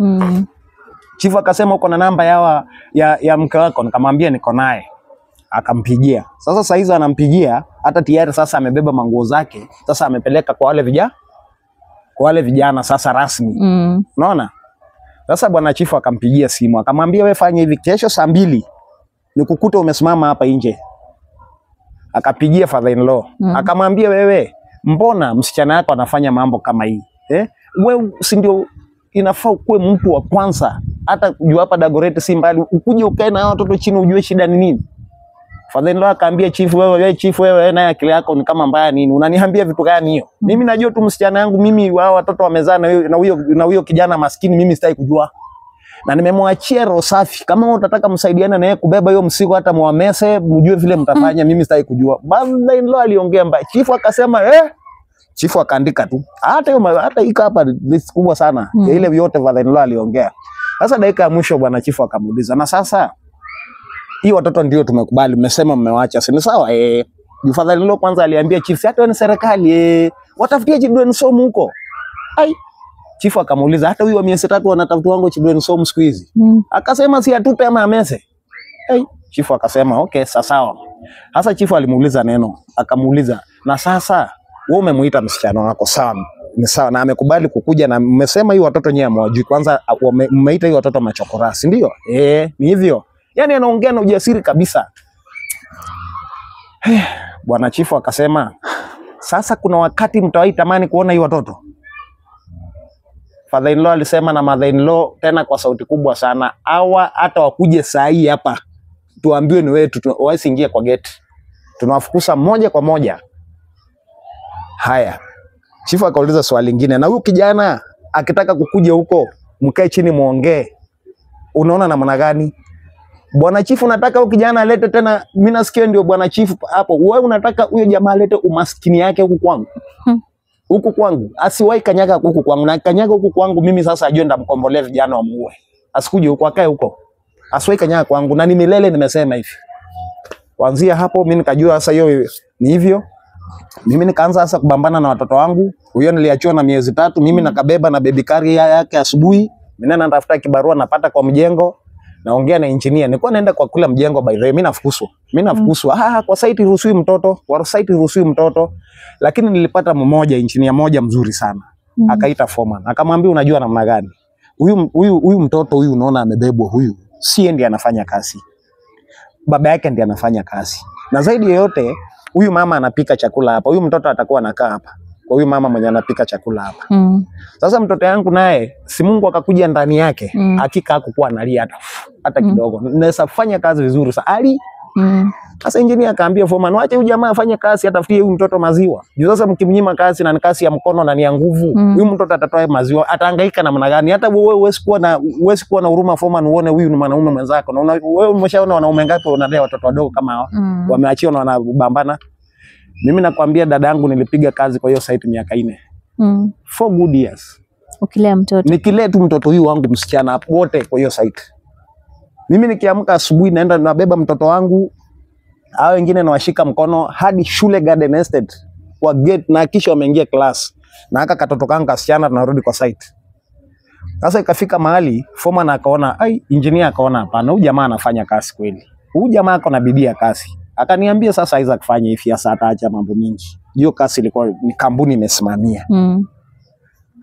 Chief akasema uko na namba ya mke wako, nikamwambia niko naye. Akampigia. Sasa saa hizo anampigia, hata tayari sasa amebeba manguo zake, sasa amepeleka kwa wale vijana sasa rasmi. Unaona? Sasa bwana chief akampigia simu, akamwambia wewe fanya hivi, kesho saa 2 nikukuta umesimama hapa nje. Akapigia father in law, akamwambia wewe, mbona msichana yako anafanya mambo kama hii? Wewe si ndio inafaa kuwe mtu wa kwanza, hata juu hapa Dagoretti si mbali, ukuje ukae na watoto chini ujue shida ni nini. Father in law akaambia chief, wewe naye akili yako ni kama mbaya nini? Unaniambia vitu gani hiyo? Mimi najua tu msichana yangu, mimi wao watoto wamezaa na huyo kijana maskini, mimi sitaki kujua. Na nimemwachia roho safi. Kama utataka msaidiana na yeye kubeba hiyo mzigo, hata muamese mjue vile mtafanya, mimi sitaki kujua. Father in law aliongea mbaya. Chief akasema chief akaandika tu. Hata iko hapa list kubwa sana. Ya ile yote father in law aliongea. Sasa dakika ya mwisho bwana chief akamuuliza, na sasa hii watoto ndio tumekubali, mmesema mmewaacha, si ni sawa? Father in law kwanza aliambia chief, hata ni serikali watafutie children home huko. Chief akamuuliza, hata huyo miezi 3 wanatafuta wangu children home siku hizi? Akasema si atupe ama amese. Chief akasema okay, sawa. Sasa chief alimuuliza neno, akamuuliza, na sasa wewe umemuita msichana wako sawa? Ni sawa, na amekubali kukuja, na mmesema hii watoto nyewe mwajui, kwanza mmeita hii watoto machokora, si ndio? Ni hivyo. Yaani anaongea na ujasiri kabisa. Bwana chief akasema, sasa kuna wakati mtawahi tamani kuona hii watoto? Father in law alisema na mother in law tena kwa sauti kubwa sana, hawa hata wakuje saa hii hapa tuambiwe ni wetu, wasiingie kwa gate, tunawafukuza moja kwa moja. Haya, chief akauliza swali lingine, na huyu kijana akitaka kukuja huko mkae chini muongee, unaona namna gani? Bwana chief unataka huyu kijana alete tena, mimi nasikia ndio bwana chief hapo, wewe unataka huyo jamaa alete umaskini yake huku kwangu? Huku kwangu asiwahi kanyaga huku kwangu, na kanyaga huku kwangu mimi sasa ajue ndamkombolea vijana wa muue. Asikuje huko, akae huko. Asiwahi kanyaga kwangu, na ni milele nimesema hivi. Kuanzia hapo mimi nikajua sasa hiyo ni hivyo. Mimi nikaanza sasa kubambana na watoto wangu. Huyo niliachiwa na miezi 3, mimi nakabeba na baby carrier yake asubuhi, Mimi naenda natafuta kibarua napata kwa mjengo, naongea na engineer. Nilikuwa naenda kwa kula mjengo by the way, mimi nafukuzwa. Kwa site ruhusiwi mtoto, kwa site ruhusiwi mtoto. Lakini nilipata mmoja engineer moja mzuri sana. Akaita foreman. Akamwambia unajua namna gani? Huyu mtoto huyu unaona amebebwa huyu. Si ndiye anafanya kazi. Baba yake ndiye anafanya kazi. Na zaidi ya yote huyu mama anapika chakula hapa. Huyu mtoto atakuwa anakaa hapa. Kwa huyu mama mwenye anapika chakula hapa. Sasa mtoto yangu naye si Mungu akakuja ndani yake. Hakika hakukuwa analia hata kidogo. Naweza kufanya kazi vizuri sana. Sasa engineer akaambia foreman, waache huyu jamaa afanye kazi, atafutie huyu mtoto maziwa. Juu sasa mkimnyima kazi na kazi ya mkono na ni ya nguvu, huyu mtoto atatoa maziwa, atahangaika namna gani? Hata wewe huwezi kuwa na huruma foreman, uone huyu ni mwanaume mwenzako. Na wewe umeshaona wanaume ngapi wanalea watoto wadogo kama hawa? Wameachiwa na wanabambana. Mimi nakwambia dada yangu nilipiga kazi kwa hiyo site miaka 4. 4 good years. Ukilea mtoto. Nikilea tu mtoto huyu wangu msichana wote kwa hiyo site. Mimi nikiamka asubuhi naenda nabeba mtoto wangu, hao wengine nawashika mkono hadi shule Garden Estate kwa gate, na kisha wameingia class. Na haka katoto kangu kasichana tunarudi kwa site. Sasa ikafika mahali foreman akaona, engineer akaona hapana, huyu jamaa anafanya kazi kweli. Huyu jamaa ako na bidii ya kazi. Akaniambia sasa Isaac fanya hivi, sasa ataacha mambo mingi. Hiyo kazi ilikuwa ni kampuni imesimamia.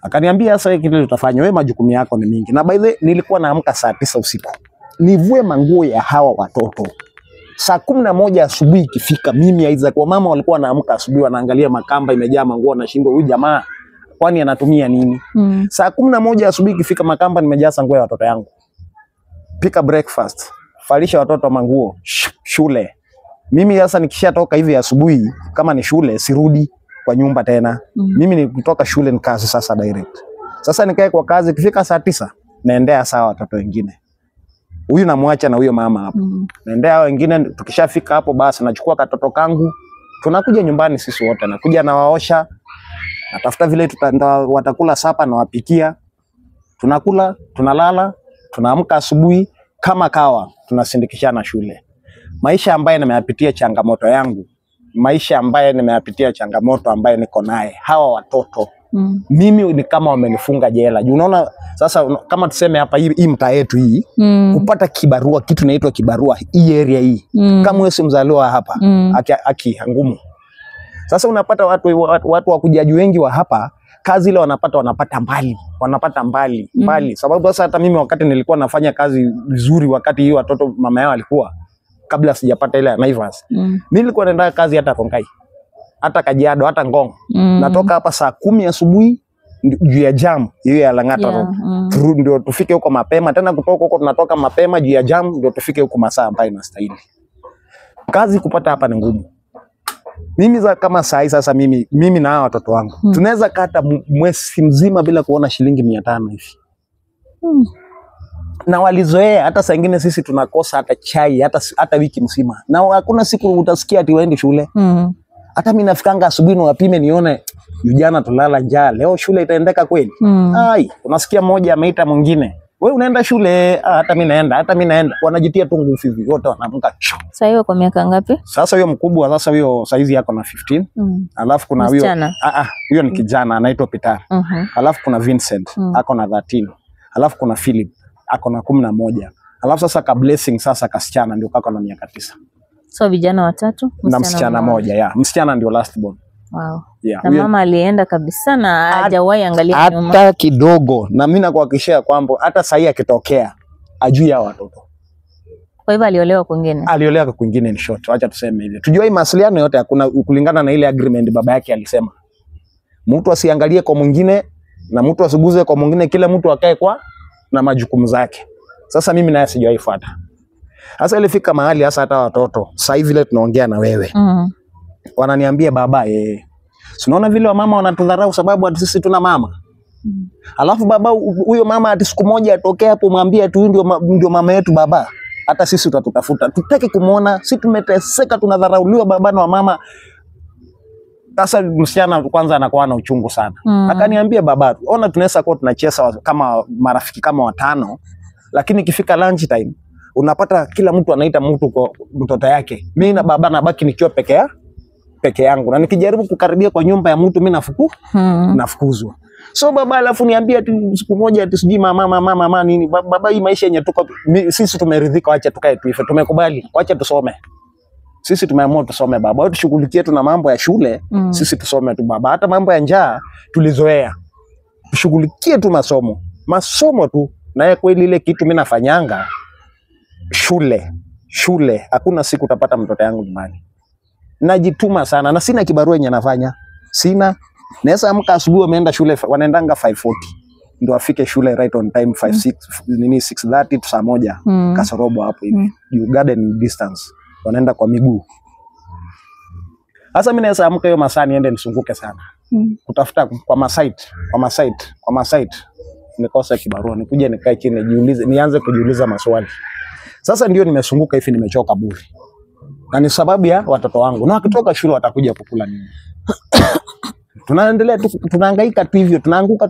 Akaniambia sasa kile utafanya wewe, majukumu yako ni mingi. Na by the way nilikuwa naamka saa 9 usiku. Nivue manguo ya hawa watoto. Saa 11 asubuhi ikifika, mimi Isaac, wa mama walikuwa wanaamka asubuhi wanaangalia makamba imejaa manguo, na shindo huyu jamaa kwani anatumia nini? Saa 11 asubuhi ikifika, makamba nimejaa nguo ya watoto yangu. Pika breakfast, falisha watoto manguo, shule. Mimi sasa nikishatoka hivi asubuhi, kama ni shule sirudi kwa nyumba tena. Mimi nikitoka shule ni kazi sasa direct. Sasa nikae kwa kazi, ikifika saa 9 naendea sawa watoto wengine. Huyu namwacha na huyo mama hapo. Naendea hao wengine, tukishafika hapo basi nachukua katoto kangu. Tunakuja nyumbani sisi wote, nakuja na waosha. Natafuta vile watakula sapa na wapikia. Tunakula, tunalala, tunaamka asubuhi kama kawa, tunasindikishana shule. Maisha ambaye nimeyapitia changamoto yangu. Maisha ambaye nimeyapitia changamoto ambaye niko naye. Hawa watoto mimi ni kama wamenifunga jela. Unaona sasa kama tuseme hapa hii mtaa yetu hii, kupata kibarua, kitu inaitwa kibarua hii area hii. Kama wewe si mzaliwa hapa, aki ngumu. Sasa unapata watu wakujaji wengi wa hapa, kazi ile wanapata mbali. Sababu sasa hata mimi wakati nilikuwa nafanya kazi vizuri, wakati hiyo watoto mama yao alikuwa, kabla sijapata ile ya Naivas, mimi nilikuwa naenda kazi hata Rongai, hata Kajiado, hata Ngong. Natoka hapa saa 10 asubuhi juu ya jam hiyo ya Lang'ata Road. Ndio tufike huko mapema, tena kutoka huko tunatoka mapema juu ya jam ndio tufike huko masaa ambayo inastahili. Kazi kupata hapa ni ngumu. Mimi kama saa sasa mimi na watoto wangu tunaweza kata mwezi mzima bila kuona shilingi 500 hivi. Na walizoea, hata saa nyingine sisi tunakosa hata chai hata wiki mzima. Na hakuna siku utasikia ati waende shule. Hata mimi nafikanga asubuhi na wapime nione jana tulala njaa, leo shule itaendeka kweli? Unasikia mmoja ameita mwingine, wewe unaenda shule? Hata mimi naenda. Wanajitia tu nguvu hivi wote wanaamka. Sasa hiyo kwa miaka ngapi? Sasa huyo mkubwa sasa huyo saizi yako na 15. Alafu kuna huyo huyo ni kijana anaitwa Peter. Alafu kuna Vincent ako na 13. Alafu kuna Philip ako na 11. Alafu sasa ka Blessing sasa kasichana ndio kako na miaka 9. So vijana 3 na msichana moja. Msichana ndio last born. Wow. Na mama alienda kabisa na hajawahi angalia nyuma hata kidogo. Na mimi nakuhakikishia kwamba hata sasa hii akitokea ajui ya watoto. Kwa hivyo aliolewa kwingine. Aliolewa kwingine, in short. Acha tuseme hivi. Tujua hii mawasiliano yote hakuna, kulingana na ile agreement baba yake alisema. Mtu asiangalie kwa mwingine na mtu asiguze kwa mwingine, kila mtu akae kwa na majukumu zake. Sasa mimi naye sijaifuata. Sasa ilifika mahali hasa hata watoto sasa hivi vile tunaongea na wewe. Wananiambia baba, unaona vile wamama wanatudharau sababu hata sisi tuna mama. Alafu baba huyo mama ati siku moja atokea hapo mwambie ati ndio mama yetu baba. Hata sisi tutatutafuta. Tutaki kumuona, sisi tumeteseka, tunadharauliwa baba na mama. Sasa msichana kwanza anakuwa na uchungu sana. Akaniambia baba, ona tunaweza kuwa tunacheza kama marafiki kama 5, lakini ikifika lunch time unapata kila mtu anaita mtu kwa mtoto yake. Mimi na baba nabaki nikiwa peke yangu. Na nikijaribu kukaribia kwa nyumba ya mtu mimi nafukuzwa. So baba alafu niambia ati siku moja ati sijui mama nini. Baba, hii maisha yenye tuko sisi tumeridhika, acha tukae tuife. Tumekubali, acha tusome. Sisi tumeamua tusome baba. Wewe tushughulikie tu na mambo ya shule, sisi tusome tu baba. Hata mambo ya njaa tulizoea. Tushughulikie tu masomo. Masomo tu. Na ya kweli ile kitu mimi nafanyanga shule. Hakuna siku utapata mtoto yangu nyumbani. Najituma sana na sina kibarua yenye nafanya. Sina. Naweza amka asubuhi wameenda shule, wanaendanga 5:40. Ndio afike shule right on time 6:30 to saa moja kasorobo hapo hivi. You garden distance. Wanaenda kwa miguu. Sasa mimi naweza amka hiyo masaa niende nisunguke sana. Kutafuta kwa masite. Nikosa kibarua, nikuje nikae chini nianze kujiuliza maswali. Sasa ndio nimesunguka hivi, nimechoka bure. Na ni sababu ya watoto wangu. Na wakitoka shule watakuja kukula nini? Tunaendelea tunahangaika tu hivyo, tunaanguka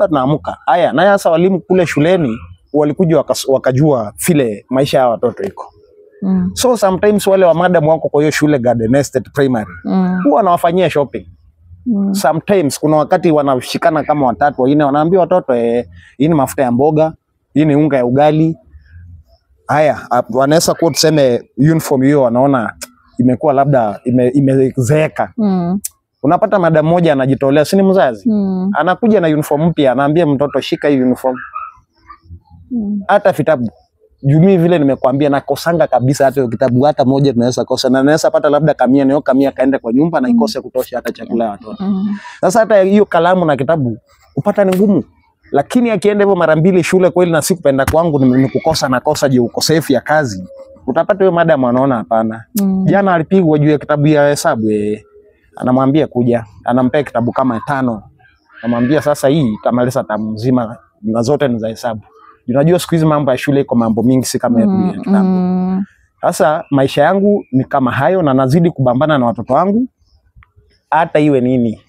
tunaamuka. Haya, na sasa walimu kule shuleni walikuja wakajua vile maisha ya watoto iko. So sometimes wale wa madam wako kwa hiyo shule Garden Estate Primary huwa wanawafanyia shopping. Sometimes kuna wakati wanashikana kama watatu wengine, wanaambia watoto hii ni mafuta ya mboga, hii ni unga ya ugali. Haya, wanaweza kuwa tuseme uniform hiyo wanaona imekuwa labda imezeeka. Unapata madam moja anajitolea, si ni mzazi? Anakuja na uniform mpya, anaambia mtoto shika hii uniform. Hata vitabu. Jumi vile nimekuambia nakosanga kabisa hata kitabu hata moja tunaweza kosa, na naweza pata labda kamia kaenda kwa nyumba na ikose kutosha hata chakula ya watoto. Sasa hata hiyo kalamu na kitabu kupata ni ngumu. Lakini akienda hivyo mara mbili shule kweli na sikupenda kwangu ni kukosa na kosa je ukosefu ya kazi. Utapata hiyo madam anaona hapana. Jana alipigwa juu ya kitabu ya hesabu anamwambia kuja, anampea kitabu kama 5. Anamwambia sasa hii itamaliza tamu nzima na zote ni za hesabu. Unajua siku hizi mambo ya shule iko mambo mingi si kama ya kitambo. Sasa maisha yangu ni kama hayo na nazidi kubambana na watoto wangu. Hata iwe nini,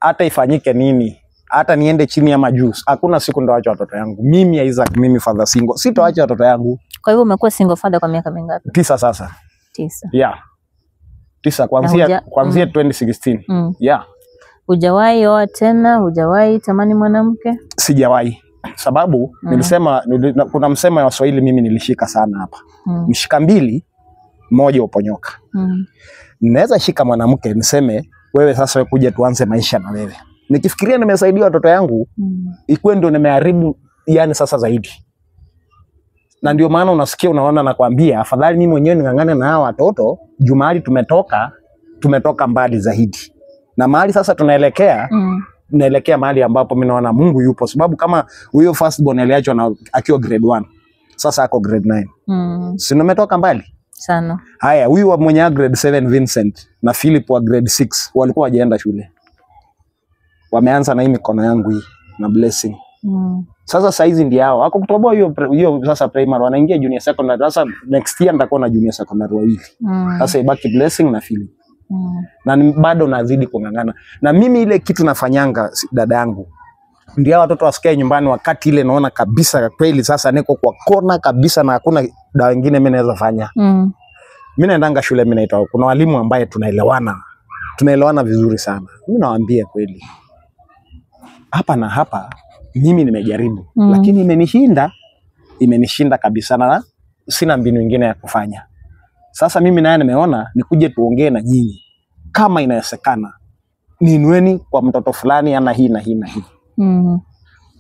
hata ifanyike nini, hata niende chini ama juu, hakuna siku ndoacha watoto yangu. Mimi Isaac, mimi father single, sitoacha watoto yangu. Kwa hivyo umekuwa single father kwa miaka mingapi? 9 sasa. 9. Yeah. 9 kuanzia 2016. Yeah. Hujawahi oa tena? Hujawahi tamani mwanamke? Sijawahi. Sababu nilisema kuna msemo wa Waswahili mimi nilishika sana hapa. Mshika 2 moja uponyoka. Naweza shika mwanamke niseme wewe sasa wewe kuja tuanze maisha na wewe. Nikifikiria nimesaidia watoto yangu, ikuwe ndio nimeharibu yani sasa zaidi. Na ndio maana unasikia unaona nakwambia afadhali mimi mwenyewe ningangane na hawa watoto, jumali tumetoka mbali zaidi. Na mahali sasa tunaelekea naelekea mahali ambapo mimi naona Mungu yupo, sababu kama huyo firstborn aliachwa akiwa grade 1 sasa ako grade 9. Si nimetoka mbali sana. Haya, huyu wa mwenye grade 7 Vincent na Philip wa grade 6 walikuwa wajaenda shule, wameanza na hii mikono yangu hii na blessing. Sasa saizi ndio hao wako kutoboa hiyo sasa primary, wanaingia junior secondary. Sasa next year nitakuwa na junior secondary wawili. Sasa ibaki blessing na Philip. Na bado nazidi kungangana. Na mimi ile kitu nafanyanga dada yangu, ndio watoto wasikae nyumbani wakati ile naona kabisa kweli sasa niko kwa kona kabisa na hakuna dawa nyingine mimi naweza fanya. Mimi naendanga shule, mimi naitwa, kuna walimu ambaye tunaelewana vizuri sana. Mimi nawaambia kweli, hapa na hapa mimi nimejaribu, lakini imenishinda kabisa na sina mbinu nyingine ya kufanya. Sasa mimi naye nimeona nikuje tuongee na nyinyi kama inawezekana. Ninueni kwa mtoto fulani ana hii na hii na hii.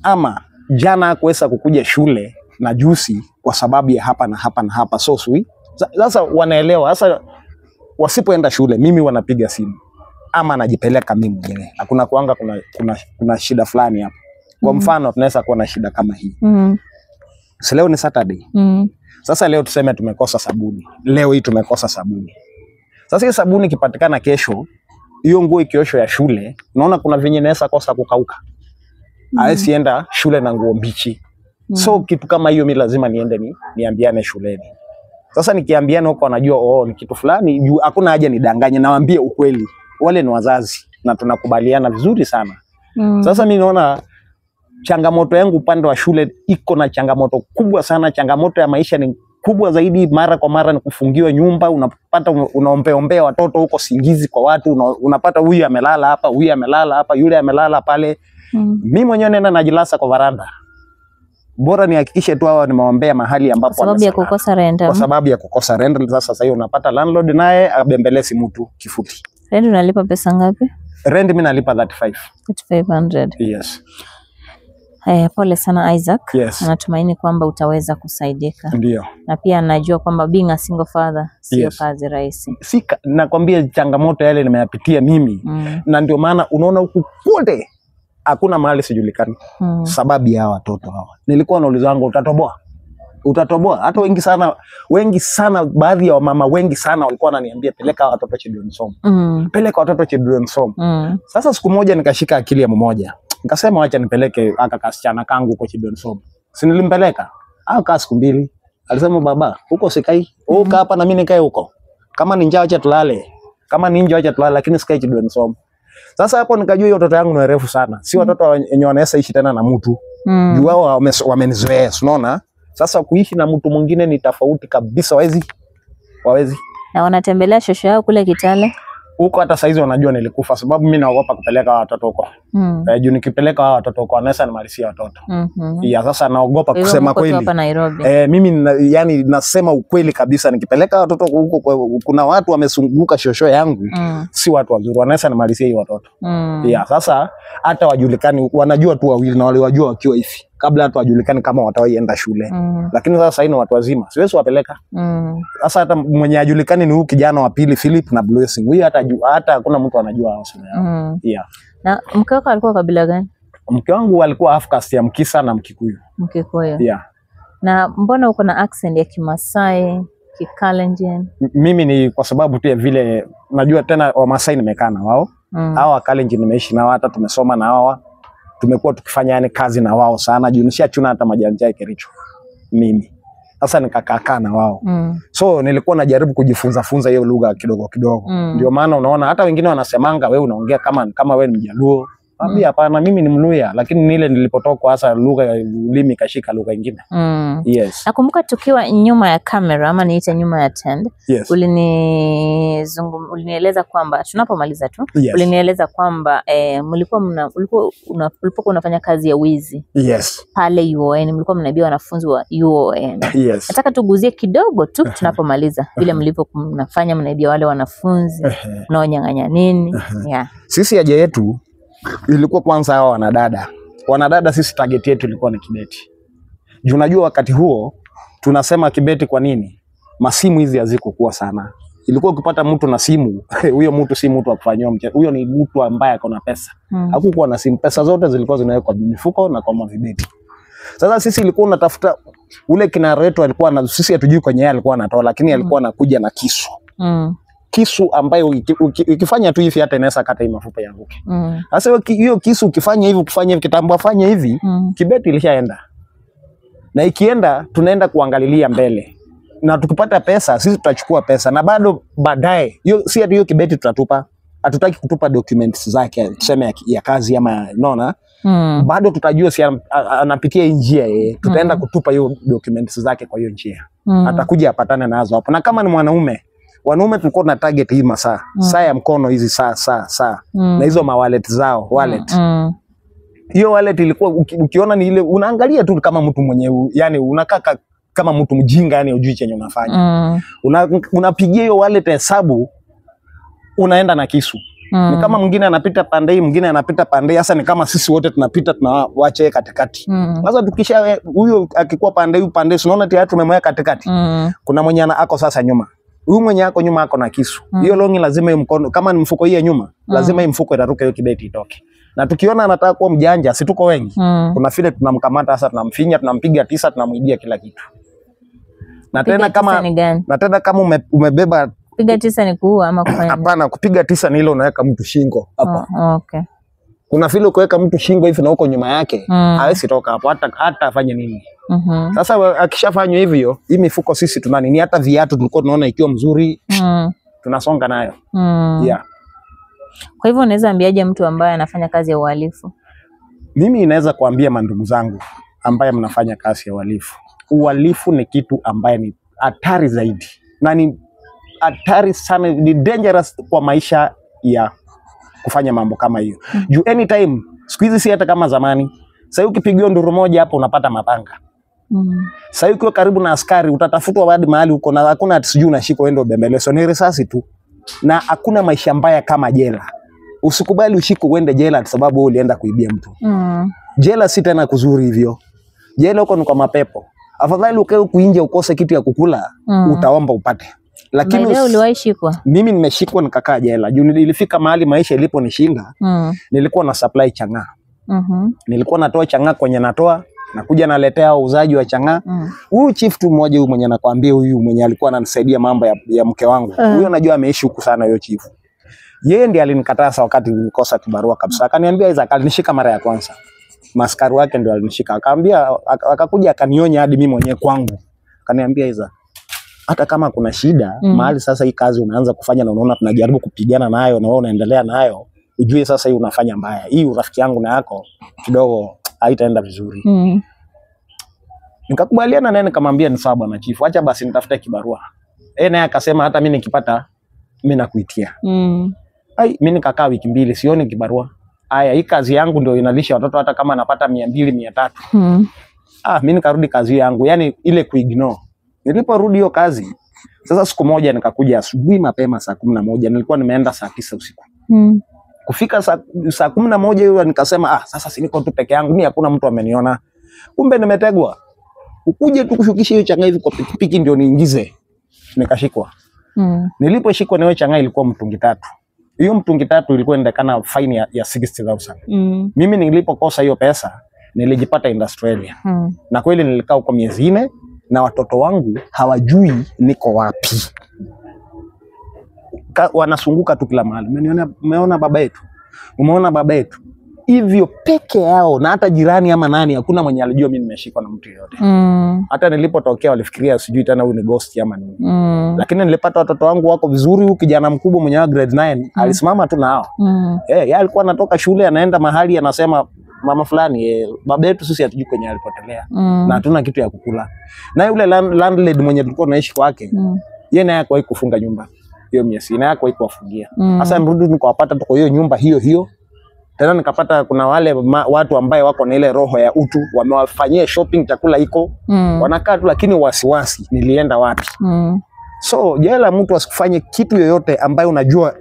Ama jana kuweza kukuja shule na juzi kwa sababu ya hapa na hapa na hapa. So sweet. Sasa wanaelewa. Sasa wasipoenda shule mimi wanapiga simu ama najipeleka mimi mwenyewe. Hakuna kuanga kuna shida fulani hapa. Kwa mfano tunaweza kuwa na shida kama hii. So leo ni Saturday. Sasa leo tuseme tumekosa sabuni. Leo hii tumekosa sabuni. Sasa hii sabuni ikipatikana kesho, hiyo nguo ikiosho ya shule, unaona kuna venye naweza kosa kukauka. Hawezi enda shule na nguo mbichi. So kitu kama hiyo mimi lazima niambiane shuleni. Sasa nikiambiana huko wanajua ni kitu fulani, hakuna haja nidanganye, nawaambie ukweli. Wale ni wazazi na tunakubaliana vizuri sana. Sasa mimi naona changamoto yangu upande wa shule iko na changamoto kubwa sana. Changamoto ya maisha ni kubwa zaidi, mara kwa mara ni kufungiwa nyumba, unapata unaombeombea watoto huko singizi kwa watu, unapata huyu amelala hapa, yule amelala pale. Mimi mwenyewe nenda najilasa kwa varanda. Bora nihakikishe tu hao nimeombea mahali ambapo kwa sababu ya kukosa rent. Kwa sababu ya kukosa rent. Sasa hiyo unapata landlord naye abembelezi mtu kifuti. Rent unalipa pesa ngapi? Rent mimi nalipa 3500. Yes. Pole sana Isaac. Yes. Natumaini kwamba utaweza kusaidika. Ndio. Na pia najua kwamba being a single father sio kazi rahisi. Nakwambia changamoto yale nimeyapitia mimi. Na ndio maana unaona huku kote hakuna mahali sijulikani. Sababu ya watoto hawa. Nilikuwa nauliza wangu utatoboa. Hata wengi sana baadhi ya mama wengi sana walikuwa wananiambia peleka watoto children's home. Peleka watoto children's home. Sasa siku moja nikashika akili ya mmoja. Nikasema acha nipeleke aka kasichana kangu huko children's home. Si nilimpeleka? Aka siku 2. Alisema baba, huko sikai. Uka hapa na mimi nikae huko. Kama ni njaa acha tulale. Kama ni njaa acha tulale, lakini sikai children's home. Sasa hapo nikajua hiyo watoto yangu ni refu sana. Si watoto wenye wanaweza ishi tena na mtu. Juu wao wamenizoea, unaona? Sasa kuishi na mtu mwingine ni tofauti kabisa, wawezi. Na wanatembelea shosho yao kule Kitale? Huko hata saizi wanajua nilikufa, sababu mimi naogopa kupeleka watoto huko. Juu nikipeleka watoto huko wanaweza nimalisia watoto. Ya sasa naogopa kusema kweli. Hapa Nairobi. Mimi yani nasema ukweli kabisa, nikipeleka watoto huko kuna watu wamesunguka shosho yangu, si watu wazuri, wanaweza nimalisia hiyo watoto. Ya sasa hata wajulikani, wanajua tu wawili na wale wajua wakiwa hivi. Kabla hata wajulikani kama watawaenda shule. Lakini sasa hivi watu wazima, siwezi wapeleka. Sasa hata mwenye ajulikani ni huyu kijana wa pili Philip na Blessing. Huyu hata hakuna mtu anajua wasema yao. Na mke wako alikuwa kabila gani? Mke wangu alikuwa half caste ya Mkisa na Mkikuyu. Mkikuyu. Na mbona uko na accent ya Kimasai, Kikalenjin? Mimi ni kwa sababu tu vile najua tena Wamasai nimekaa na wao. Hao Wakalenjin nimeishi na wao, hata tumesoma na wao. Tumekuwa tukifanya yani kazi na wao sana. Juu nishachuna hata majani chai Kericho. Mimi. Sasa nikakaa na wao. So nilikuwa najaribu kujifunza hiyo lugha kidogo. Ndio maana unaona hata wengine wanasemanga wewe unaongea kama wewe ni Mjaluo. Mimi hapana, mimi ni Mluya, lakini nile nilipotoka hasa lugha ya ulimi kashika lugha nyingine. Yes. Nakumbuka tukiwa nyuma ya kamera ama niite nyuma ya tent. Yes. Ulinieleza kwamba tunapomaliza tu. Yes. Ulinieleza kwamba ulikuwa unafanya kazi ya wizi. Yes. Pale UON mlikuwa mnaibia wanafunzi wa UON. Yes. Nataka tuguzie kidogo tu tunapomaliza vile mlivyokuwa mnafanya, mnaibia wale wanafunzi, mnaonyang'anya nini? Sisi haja yetu ilikuwa kwanza hao wanadada sisi target yetu ilikuwa ni Kibeti. Juu unajua wakati huo tunasema Kibeti kwa nini? Masimu hizi hazikuwa sana. Ilikuwa ukipata mtu na simu, huyo mtu si mtu wa kufanywa mchezo. Huyo ni mtu ambaye ako na pesa. Hakukuwa na simu, pesa zote zilikuwa zinawekwa kwa mifuko na kwa mavibeti. Sasa sisi ilikuwa unatafuta ule kinara wetu alikuwa na sisi hatujui kwenye yeye alikuwa anatoa, lakini alikuwa anakuja na kisu. Kisu ambayo ukifanya tu hivi hata inaweza kata hii mafupa yanguke. Sasa hiyo kisu ukifanya hivi kitambua fanya hivi, Kibeti ilishaenda. Na ikienda tunaenda kuangalilia mbele. Na tukipata pesa sisi tutachukua pesa na bado baadaye si hata hiyo Kibeti tutatupa. Hatutaki kutupa documents zake tuseme ya kazi ama unaona. Bado tutajua si anapitia njia tutaenda kutupa hiyo documents zake kwa hiyo njia. Atakuja apatane nazo hapo. Na kama ni wanaume tulikuwa na target hii masaa. Saa ya mkono hizi saa. Na hizo wallet zao, hiyo wallet ilikuwa ukiona ni ile unaangalia tu kama mtu mwenye yani unakaa kama mtu mjinga yani hujui chenye unafanya. Unapigia hiyo wallet hesabu unaenda na kisu. Ni kama mwingine anapita pande hii, mwingine anapita pande hii. Sasa ni kama sisi wote tunapita tunawaacha katikati. Sasa tukisha huyo akikuwa pande hii pande, unaona tayari tumemweka katikati. Kuna mwenye ako sasa nyuma. Huyu mwenye ako nyuma ako na kisu. Hiyo longi lazima hiyo mkono kama ni mfuko hiyo nyuma, lazima hiyo mfuko itaruka hiyo Kibeti itoke. Na tukiona anataka kuwa mjanja, si tuko wengi. Kuna vile tunamkamata sasa, tunamfinya, tunampiga 9, tunamuibia kila kitu. Na tena kama umebeba piga 9 ni kuua ama kufanya? Hapana, kupiga 9 ni ile unaweka mtu shingo hapa. Okay. Kuna vile kuweka mtu shingo hivi na huko nyuma yake, hawezi toka hapo hata afanye nini. Sasa akishafanywa hivyo, hii mifuko sisi tuna nini, hata viatu tulikuwa tunaona ikiwa mzuri, tunasonga nayo. Kwa hivyo unaweza ambiaje mtu ambaye anafanya kazi ya uhalifu? Mimi inaweza kuambia mandugu zangu ambaye mnafanya kazi ya uhalifu. Uhalifu ni kitu ambaye ni hatari zaidi. Na ni hatari sana, ni dangerous kwa maisha ya kufanya mambo kama hiyo. Juu anytime Siku hizi si hata kama zamani. Sasa ukipigiwa nduru moja hapo unapata mapanga. Sasa ukiwa karibu na askari utatafutwa hadi mahali uko na hakuna ati sijui unashika uende ubembelezo, ni risasi tu. Na hakuna maisha mbaya kama jela. Usikubali ushike uende jela kwa sababu ulienda kuibia mtu. Jela si tena kuzuri hivyo. Jela huko ni kwa mapepo. Afadhali ukae huku nje ukose kitu ya kukula, utaomba upate. Lakini leo uliwahi shikwa? Mimi nimeshikwa nikakaa jela. Juu nilifika mahali maisha iliponishinda, nilikuwa na supply chang'aa. Nilikuwa natoa chang'aa kwenye natoa, nakuja naletea wauzaji wa chang'aa. Huyu chief tu mmoja huyu mwenye nakwambia huyu mwenye alikuwa ananisaidia mambo ya mke wangu. Huyo najua ameishi huku sana huyo chief. Yeye ndiye alinikataza wakati nilikosa kibarua kabisa. Akaniambia Isaac, alinishika mara ya kwanza. Maskari wake ndio alinishika. Akakuja akanionya hadi mimi mwenyewe kwangu. Akaniambia Isaac, hata kama kuna shida, mahali sasa hii kazi unaanza kufanya na unaona tunajaribu kupigana nayo na wewe unaendelea nayo, ujue sasa hii unafanya mbaya. Hii urafiki yangu na yako kidogo haitaenda vizuri. Nikakubaliana naye nikamwambia ni sawa bwana chief, acha basi nitafute kibarua. Naye akasema hata mimi nikipata mimi nakuitia. Mimi nikakaa wiki 2 sioni kibarua. Haya, hii kazi yangu ndio inalisha watoto hata kama napata 200 300. Mimi nikarudi kazi yangu, yani ile kuignore. Niliporudi hiyo kazi, sasa siku moja nikakuja asubuhi mapema saa 11, nilikuwa nimeenda saa 9 usiku. Kufika saa 11 hiyo nikasema sasa si niko tu peke yangu, mimi hakuna mtu ameniona. Kumbe nimetegwa. Ukuje tu kushukisha hiyo chang'aa hivi kwa pikipiki ndio niingize. Nikashikwa. Niliposhikwa na hiyo chang'aa ilikuwa mtungi 3. Hiyo mtungi 3 ilikuwa inaendekana fine ya 60,000. Mimi nilipokosa hiyo pesa nilijipata in Australia. Na kweli nilikaa huko miezi 4 na watoto wangu hawajui niko wapi. Wanasunguka tu kila mahali. Umeona baba yetu? Umeona baba yetu? Hivyo peke yao, na hata jirani ama nani hakuna mwenye alijua mimi nimeshikwa na mtu yeyote. Hata nilipotokea walifikiria sijui tena huyu ni ghost ama nini. Lakini nilipata watoto wangu wako vizuri. Huyu kijana mkubwa mwenye grade 9 alisimama tu nao. Yeye alikuwa anatoka shule anaenda mahali anasema mama fulani baba yetu sisi hatujui kwenye alipotelea. Na hatuna kitu ya kukula. Na yule landlady mwenye tulikuwa tunaishi kwake, yeye naye hakuwahi kufunga nyumba. Hiyo miezi naye hakuwahi kuwafungia. Sasa nirudi nikawapata tuko hiyo nyumba hiyo. Tena nikapata kuna wale watu ambaye wako na ile roho ya utu, wamewafanyia shopping, chakula iko. Wanakaa tu lakini wasiwasi nilienda wapi. So jela mtu asikufanye kitu yoyote ambayo unajua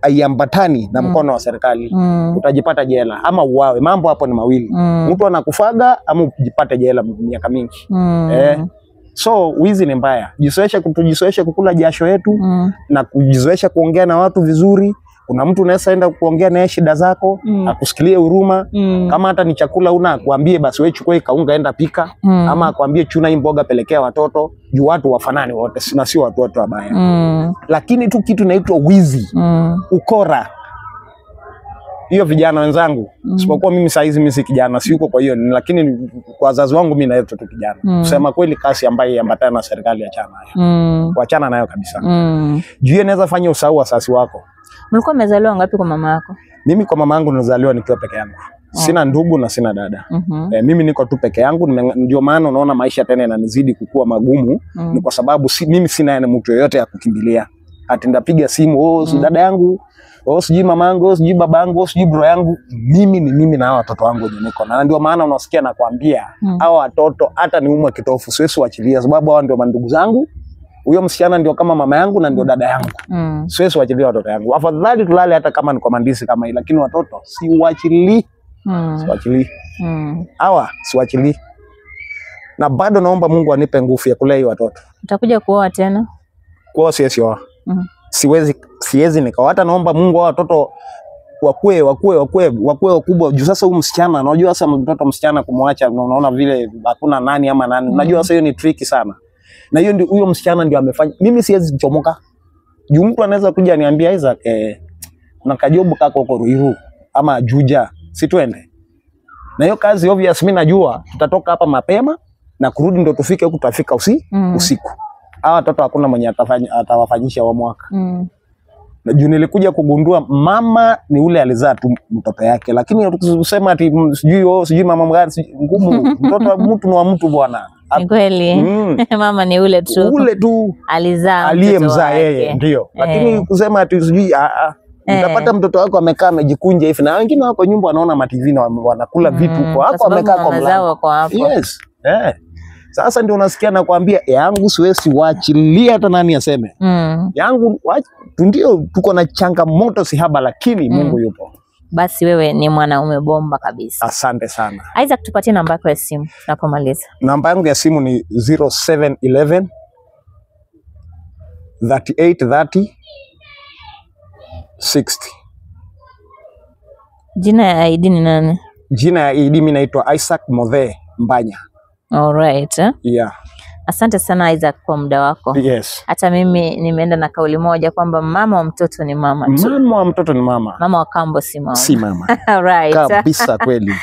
haiambatani na mkono wa serikali. Utajipata jela ama uawe. Mambo hapo ni mawili. Mtu anakufaga ama ujipate jela miaka mingi. So wizi ni mbaya. Tujizoeshe kukula jasho yetu na kujizoesha kuongea na watu vizuri. Kuna mtu unaweza enda kuongea naye shida zako, akusikilie huruma. Kama hata ni chakula kuambie basi wewe chukua kaunga enda pika, ama akuambie chuna hii mboga pelekea watoto, juu watu wafanani wote, sio watu wabaya. Lakini tu kitu inaitwa wizi, ukora. Hiyo vijana wenzangu, sipokuwa mimi saizi mimi si kijana, si uko kwa hiyo, lakini kwa wazazi wangu mimi naitwa tu kijana. Kusema kweli kasi ambayo iambatana na serikali achana nayo. Kuachana nayo kabisa. Juu inaweza fanya usahau wasasi wako. Mlikuwa mmezaliwa ngapi kwa mama yako? Mimi kwa mama yangu nilizaliwa nikiwa peke yangu. Sina ndugu na sina dada. Mimi niko tu peke yangu, ndio maana unaona maisha tena yananizidi kukua magumu. Ni kwa sababu mimi sina mtu yoyote ya kukimbilia. Ati ndapiga simu, si dada yangu, sijui mama yangu, sijui baba yangu, sijui bro yangu. Mimi ni mimi na hao watoto wangu wenye niko. Na ndio maana unasikia nakwambia hao watoto hata niumwe kitofu siwezi kuachilia, sababu hao ndio mandugu zangu. Huyo msichana ndio kama mama yangu na ndio dada yangu. Siwezi kuachilia watoto yangu. Afadhali tulale hata kama ni kwa mandisi kama hii, lakini watoto siwaachili. Siwaachili. Hawa siwaachili. Na bado naomba Mungu anipe nguvu ya kulea watoto. Utakuja kuoa tena? Kuoa siwezi nikaoa. Hata naomba Mungu wa watoto wakue wakubwa. Juu sasa huyu msichana, unajua sasa mtoto msichana kumwacha unaona vile hakuna nani ama nani. Unajua sasa hiyo ni tricky sana. Na hiyo ndio huyo msichana ndio amefanya. Mimi siwezi kuchomoka. Juu mtu anaweza kuja niambia Isaac na kajobu kako huko Ruiru ama Juja, si tuende. Na hiyo kazi obvious mimi najua tutatoka hapa mapema na kurudi ndio tufike huko, tutafika usiku. Hawa watoto hakuna mwenye atawafanyisha wa mwaka. Na juu nilikuja kugundua mama ni ule alizaa tu mtoto yake, lakini usema ati sijui mama mgani ngumu. Mtoto wa mtu ni wa mtu bwana. Ni kweli. Mama ni ule tu alizaa aliyemzaa yeye ndio. Lakini kusema ati sijui Utapata mtoto wako amekaa amejikunja hivi na wengine wako nyumba wanaona matv na wanakula vitu kwa hapo amekaa kwa mlango. Yes. Sasa ndio unasikia nakwambia yangu siwezi waachilia hata nani aseme. Yangu ndio tuko na changamoto sihaba lakini Mungu yupo. Basi wewe ni mwanaume bomba kabisa. Asante sana. Isaac, tupatie namba yako ya simu tunapomaliza. Namba yangu ya simu ni 0711 3830 60. Jina ya ID ni nani? Jina ya ID mimi naitwa Isaac Mothe Mbanya. Alright. Yeah. Asante sana Isaac kwa muda wako. Yes. Hata mimi nimeenda na kauli moja kwamba mama wa mtoto ni mama tu. Mama wa mtoto ni mama. Mama wa kambo si mama. Si mama. Alright. Kabisa kweli.